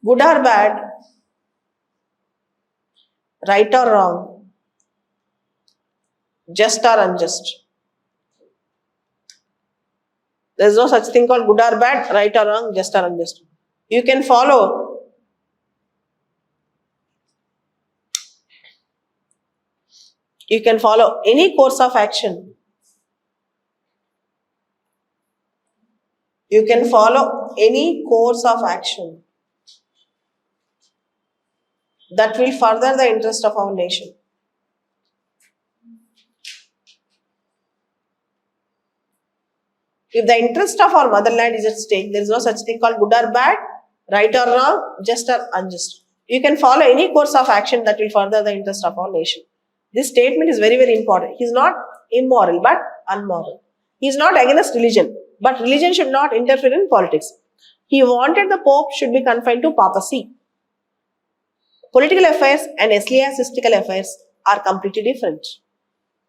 good or bad, right or wrong, just or unjust. There is no such thing called good or bad, right or wrong, just or unjust. You can follow any course of action. You can follow any course of action that will further the interest of our nation. If the interest of our motherland is at stake, there is no such thing called good or bad, right or wrong, just or unjust. You can follow any course of action that will further the interest of our nation. This statement is very, very important. He is not immoral but unmoral. He is not against religion, but religion should not interfere in politics. He wanted the Pope should be confined to papacy. Political affairs and ecclesiastical affairs are completely different.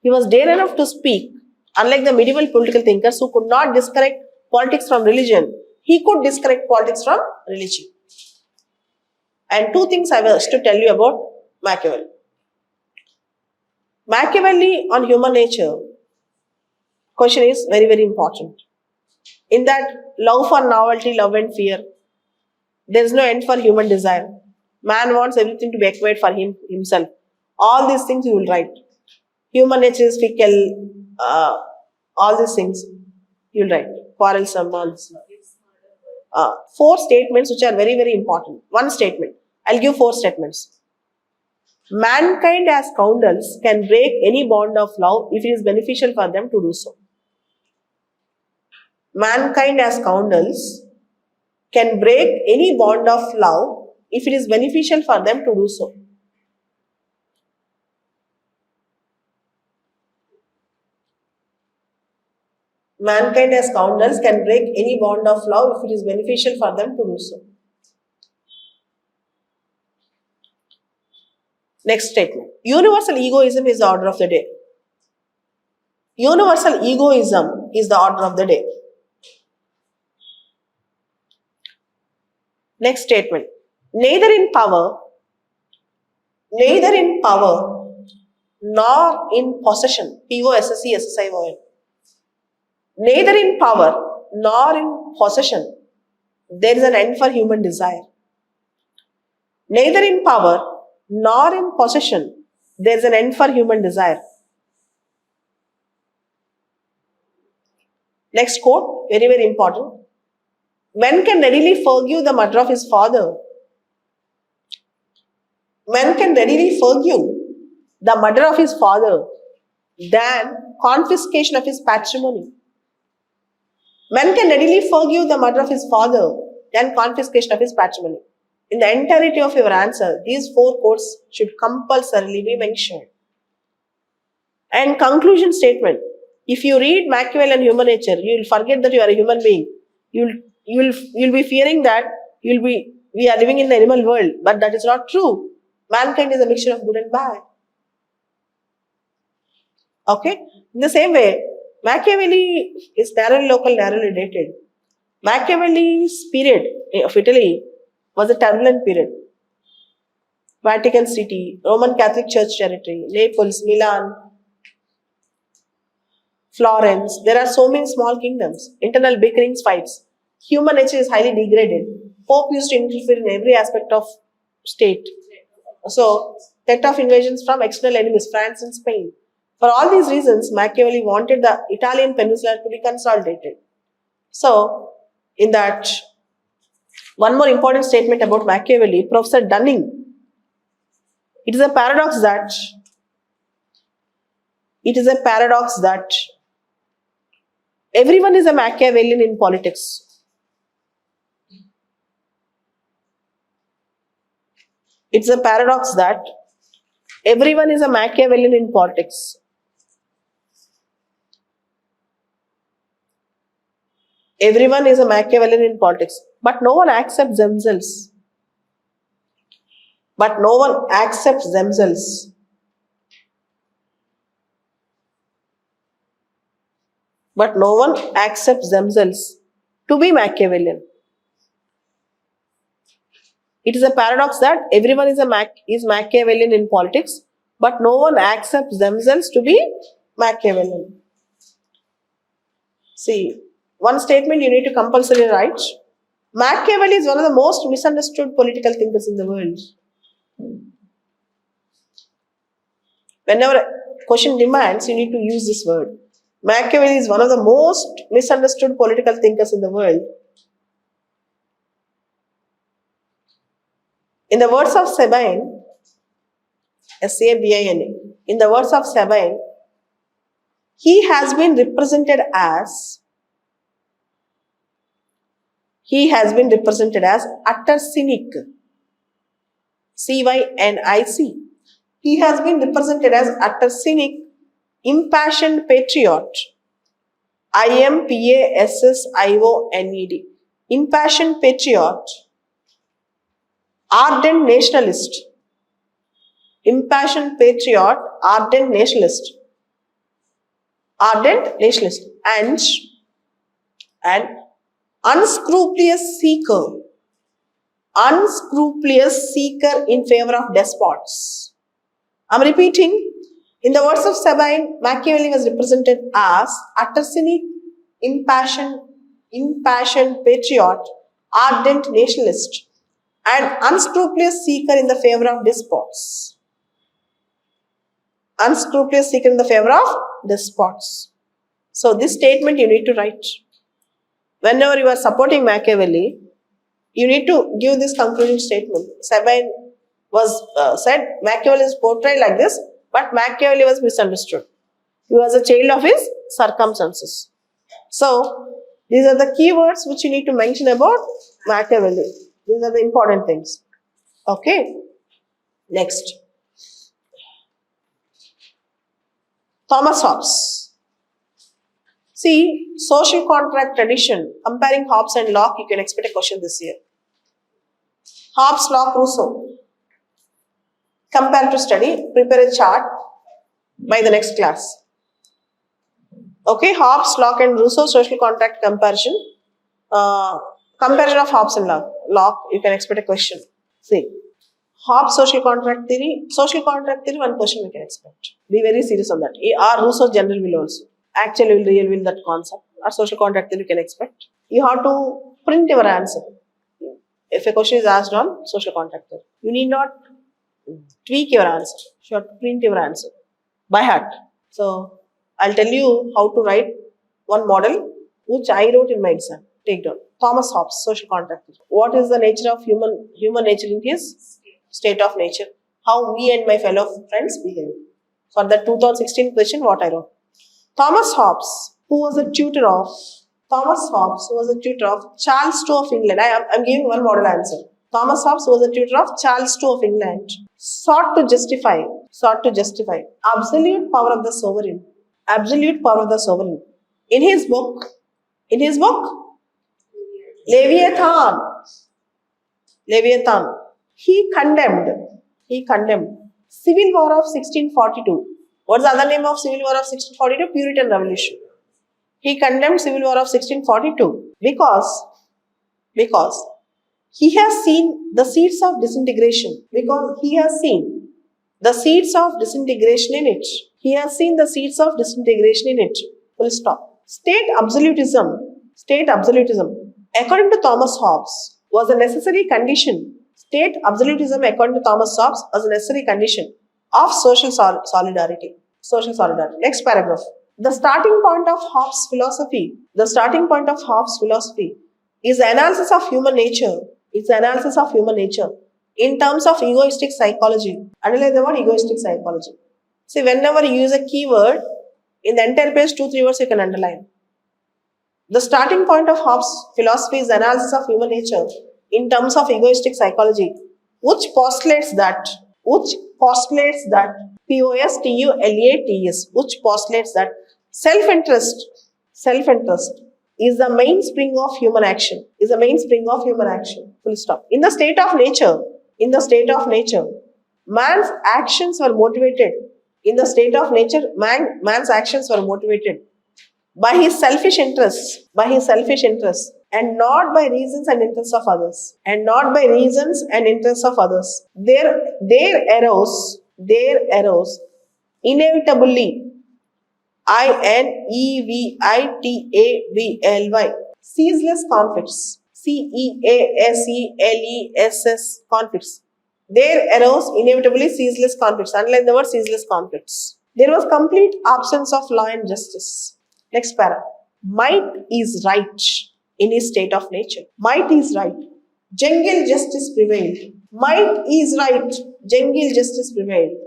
He was dare enough to speak. Unlike the medieval political thinkers who could not disconnect politics from religion, he could disconnect politics from religion. And two things I wish to tell you about Machiavelli. Machiavelli on human nature question is very, very important. In that love for novelty, love and fear, there is no end for human desire. Man wants everything to be acquired for himself. All these things you will write. Human nature is fickle, all these things you will write. Quarrelsome, all this. 4 statements which are very, very important. One statement. I'll give 4 statements. Mankind as scoundrels can break any bond of love if it is beneficial for them to do so. Mankind as scoundrels can break any bond of love if it is beneficial for them to do so. Mankind as scoundrels can break any bond of love if it is beneficial for them to do so. Next statement. Universal egoism is the order of the day. Universal egoism is the order of the day. Next statement. Neither in power nor in possession. P-O-S-S-E-S-S-I-O-N. Neither in power nor in possession there is an end for human desire. Neither in power nor in possession there is an end for human desire. Next quote, very, very important. Men can readily forgive the murder of his father. Men can readily forgive the murder of his father than confiscation of his patrimony. Men can readily forgive the murder of his father than confiscation of his patrimony. In the entirety of your answer, these 4 quotes should compulsorily be mentioned. And conclusion statement. If you read Machiavelli and human nature, you will forget that you are a human being. You'll be fearing that we are living in the animal world, but that is not true. Mankind is a mixture of good and bad. Okay? In the same way, Machiavelli is narrowly local, narrowly dated. Machiavelli's period of Italy was a turbulent period. Vatican City, Roman Catholic Church territory, Naples, Milan, Florence. There are so many small kingdoms. Internal bickerings, fights. Human nature is highly degraded. Pope used to interfere in every aspect of state. So, threat of invasions from external enemies, France and Spain. For all these reasons, Machiavelli wanted the Italian peninsula to be consolidated. So, in that, one more important statement about Machiavelli, Professor Dunning. It is a paradox that everyone is a Machiavellian in politics. It's a paradox that everyone is a Machiavellian in politics. Everyone is a Machiavellian in politics, but no one accepts themselves. But no one accepts themselves. But no one accepts themselves to be Machiavellian. It is a paradox that everyone is Machiavellian in politics, but no one accepts themselves to be Machiavellian. See, one statement you need to compulsorily write. Machiavelli is one of the most misunderstood political thinkers in the world. Whenever a question demands, you need to use this word. Machiavelli is one of the most misunderstood political thinkers in the world. In the words of Sabine, Sabine, in the words of Sabine, he has been represented as utter cynic. Cynic. He has been represented as utter cynic, impassioned patriot. Impassioned. Impassioned patriot. Ardent nationalist. Impassioned patriot, ardent nationalist. Ardent nationalist. And unscrupulous seeker. Unscrupulous seeker in favor of despots. I'm repeating. In the words of Sabine, Machiavelli was represented as utter cynic, impassioned patriot, ardent nationalist, and unscrupulous seeker in the favor of despots. Unscrupulous seeker in the favor of despots. So this statement you need to write. Whenever you are supporting Machiavelli, you need to give this concluding statement. Sabine said Machiavelli is portrayed like this, but Machiavelli was misunderstood. He was a child of his circumstances. So, these are the keywords which you need to mention about Machiavelli. These are the important things. Okay. Next. Thomas Hobbes. See, social contract tradition. Comparing Hobbes and Locke, you can expect a question this year. Hobbes, Locke, Rousseau. Compare to study. Prepare a chart by the next class. Okay, Hobbes, Locke and Rousseau, social contract comparison. Comparison of Hobbes and Locke, you can expect a question. See, Hobbes, social contract theory, one question we can expect. Be very serious on that. Or Rousseau general will also. Actually will real will that concept. Or social contract theory you can expect. You have to print your answer. If a question is asked on social contract theory, you need not tweak your answer. You have to print your answer by heart. So, I'll tell you how to write one model which I wrote in my exam. Take down. Thomas Hobbes, social contract theory. What is the nature of human nature in his state of nature? How we and my fellow friends behave. For the 2016 question, what I wrote. Thomas Hobbes, who was a tutor of Charles II of England. I'm giving one model answer. Thomas Hobbes was a tutor of Charles II of England. Sought to justify absolute power of the sovereign. In his book, Leviathan, he condemned Civil War of 1642. What's the other name of Civil War of 1642? Puritan Revolution. He condemned Civil War of 1642 because He has seen the seeds of disintegration because he has seen the seeds of disintegration in it. He has seen the seeds of disintegration in it. Full stop. State absolutism, according to Thomas Hobbes, was a necessary condition. State absolutism, according to Thomas Hobbes, was a necessary condition of social solidarity. Social solidarity. Next paragraph. The starting point of Hobbes' philosophy. The starting point of Hobbes' philosophy is analysis of human nature. It's analysis of human nature in terms of egoistic psychology. Underline the word egoistic psychology. See, whenever you use a keyword, in the entire page, 2-3 words you can underline. The starting point of Hobbes' philosophy is analysis of human nature in terms of egoistic psychology, which postulates that, postulates, which postulates that self-interest is the mainspring of human action, full stop. In the state of nature, man's actions were motivated, man's actions were motivated by his selfish interests, and not by reasons and interests of others, Their errors inevitably, inevitably, ceaseless conflicts, conflicts. Their errors inevitably ceaseless conflicts. Underline the word ceaseless conflicts. There was complete absence of law and justice. Next para. Might is right in his state of nature. Might is right. Jungle justice prevailed. Might is right. Jungle justice prevailed.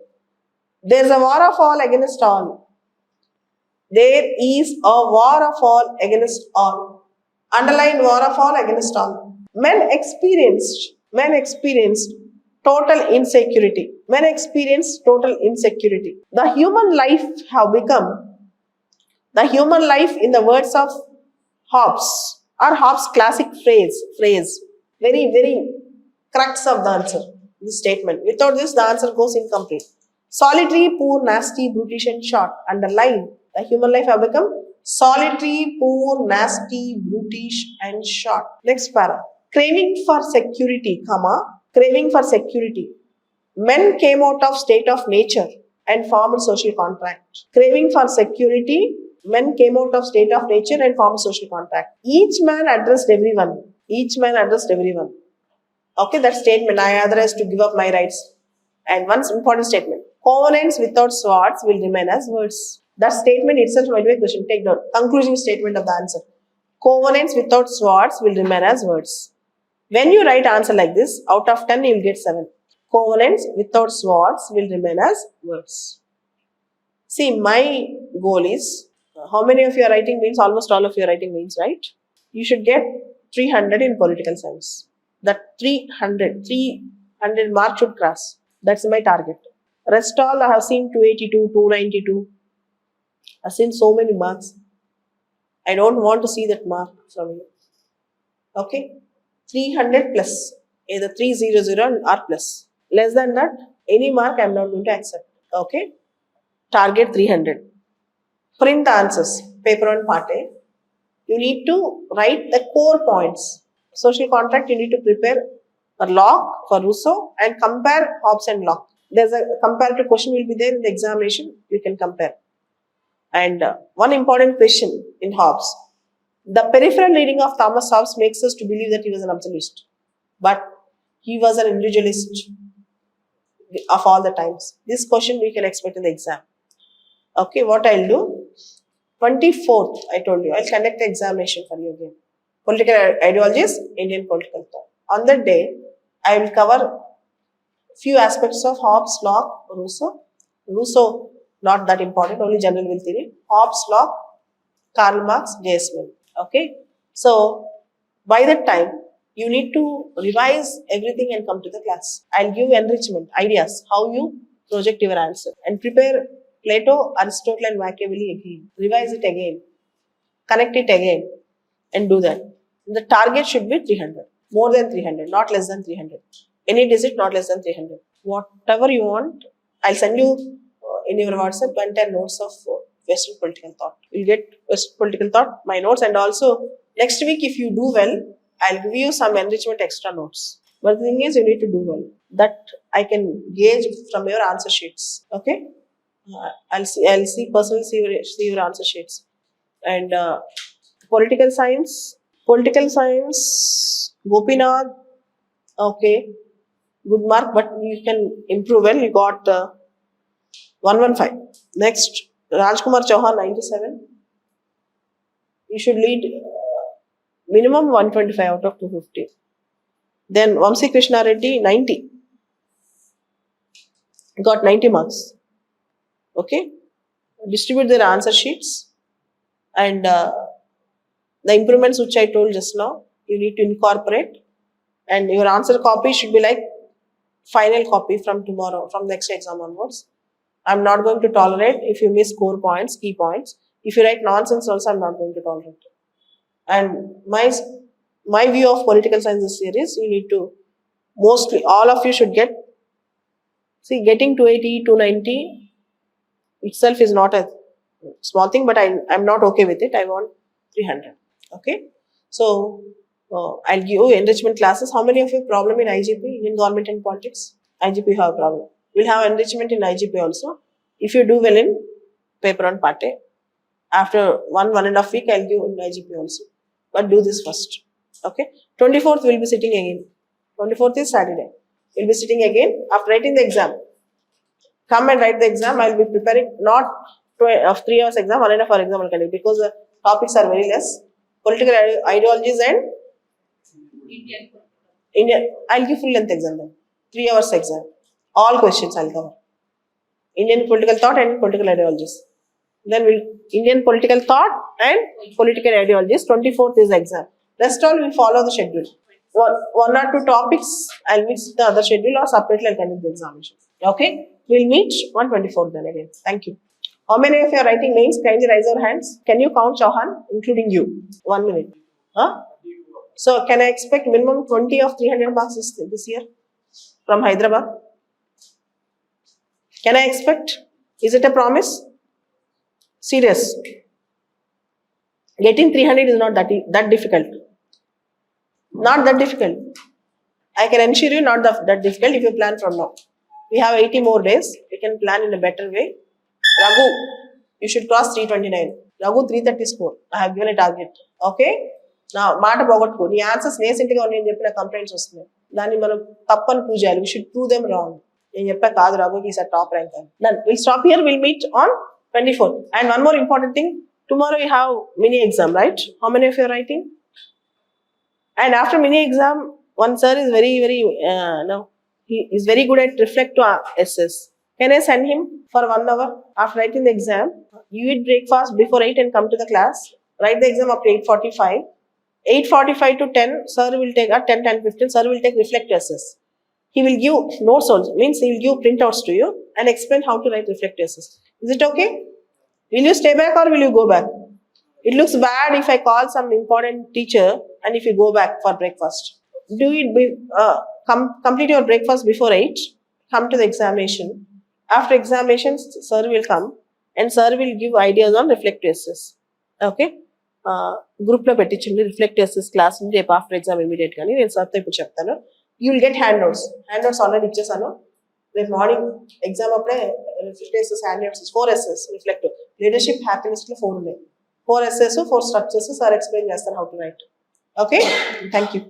There is a war of all against all. There is a war of all against all. Underline war of all against all. Men experienced total insecurity. The human life in the words of Hobbes, or Hobbes' classic phrase, very, very crux of the answer, this statement. Without this, the answer goes incomplete. Solitary, poor, nasty, brutish, and short. Underline, the human life have become solitary, poor, nasty, brutish, and short. Next para. Craving for security, men came out of state of nature and formed social contract. Craving for security, men came out of state of nature and formed social contract. Each man addressed everyone. Okay, that statement, I authorized to give up my rights. And one important statement. Covenants without swords will remain as words. That statement itself might be a question. Take down. Conclusion statement of the answer. Covenants without swords will remain as words. When you write answer like this, out of 10 you will get 7. Covenants without swords will remain as words. See, my goal is, how many of you are writing means? Almost all of you are writing means, right? You should get 300 in political science. That 300 mark should cross. That's my target. Rest all I have seen 282, 292. I've seen so many marks. I don't want to see that mark from you. Okay? 300 plus. Either 300 or plus. Less than that, any mark I am not going to accept. Okay? Target 300. Print the answers. Paper on part A. You need to write the core points. Social contract, you need to prepare for Locke, for Rousseau, and compare Hobbes and Locke. There's a comparative question will be there in the examination. You can compare. And one important question in Hobbes. The peripheral reading of Thomas Hobbes makes us to believe that he was an absolutist. But he was an individualist of all the times. This question we can expect in the exam. Okay, what I'll do? 24th, I told you, I'll conduct the examination for you again. Political ideologies, Indian political thought. On that day, I will cover few aspects of Hobbes, Locke, Rousseau. Rousseau, not that important, only general will theory. Hobbes, Locke, Karl Marx, J.S. Mill. Okay. So, by that time, you need to revise everything and come to the class. I'll give enrichment, ideas, how you project your answer. And prepare Plato, Aristotle and Machiavelli again. Revise it again. Connect it again. And do that. The target should be 300. More than 300, not less than 300. Any digit, not less than 300. Whatever you want, I'll send you in your WhatsApp 20 notes of Western political thought. You'll get Western political thought, my notes, and also next week if you do well, I'll give you some enrichment extra notes. But the thing is, you need to do well. That I can gauge from your answer sheets. Okay, I'll see personally see your answer sheets. And political science, Gopinath. Okay, good mark, but you can improve well. You got 115. Next, Rajkumar Chauhan 97. You should lead minimum 125 out of 250. Then Vamsi Krishna Reddy 90. Got 90 marks. Okay. Distribute their answer sheets and the improvements which I told just now, you need to incorporate, and your answer copy should be like final copy from tomorrow, from next exam onwards. I'm not going to tolerate if you miss core points, key points. If you write nonsense also, I'm not going to tolerate it. And my view of political science this year is, you need to, mostly all of you should get, see, getting 280, 290 itself is not a small thing, but I'm not okay with it. I want 300. Okay. So I'll give you enrichment classes. How many of you problem in IGP, Indian Government and Politics? IGP you have a problem. We'll have enrichment in IGP also. If you do well in paper on Pate, after 1.5 week, I'll give in IGP also. But do this first. Okay. 24th we'll be sitting again. 24th is Saturday. We'll be sitting again after writing the exam. Come and write the exam. I'll be preparing not 3 hours exam, 1.5 hour exam will conduct, because the topics are very less. Political ideologies and Indian. I'll give full length exam then. 3 hours exam. All questions I'll cover. Indian political thought and political ideologies. Then Indian political thought and political ideologies. 24th is the exam. Rest all will follow the schedule. One or two topics I'll mix the other schedule, or separately I'll conduct the examination. Okay? We'll meet on 24th then again. Thank you. How many of you are writing mains? Kindly raise your hands. Can you count, Chauhan, including you? 1 minute. Huh? So can I expect minimum 20 of 300 marks this year from Hyderabad? Can I expect? Is it a promise? Serious. Getting 300 is not that difficult. Not that difficult. I can ensure you not that difficult if you plan from now. We have 80 more days. We can plan in a better way. Raghu, you should cross 329. Raghu 330 score. I have given a target. Okay? Now, Mata Bogatko, the answers nascently on the complaints. Then we should prove them wrong. Raghu is a top ranker. Then we'll stop here. We'll meet on 24th. And one more important thing. Tomorrow we have mini exam, right? How many of you are writing? And after mini exam, one sir is he is very good at reflect to SS. Can I send him for 1 hour after writing the exam? You eat breakfast before 8 and come to the class. Write the exam up to 8:45. 8:45 to 10, sir will take at 10:15. Sir will take reflect SS. He will give notes also. Means he will give printouts to you and explain how to write reflect SS. Is it okay? Will you stay back or will you go back? It looks bad if I call some important teacher and if you go back for breakfast. Do it. Complete your breakfast before 8. Come to the examination. After examinations, sir will come and sir will give ideas on reflect SS. Okay? Group lo pettichindi reflect SS class undi after exam immediate gani nenu sir tho ippudu cheptanu. You will get handouts. Handouts already ichesanu. Then morning exam appude reflect SS handouts 4 SS reflect. Leadership happiness lo 4 unnai. 4 SS 4 structures sir explain chestaru how to write. Okay? Thank you.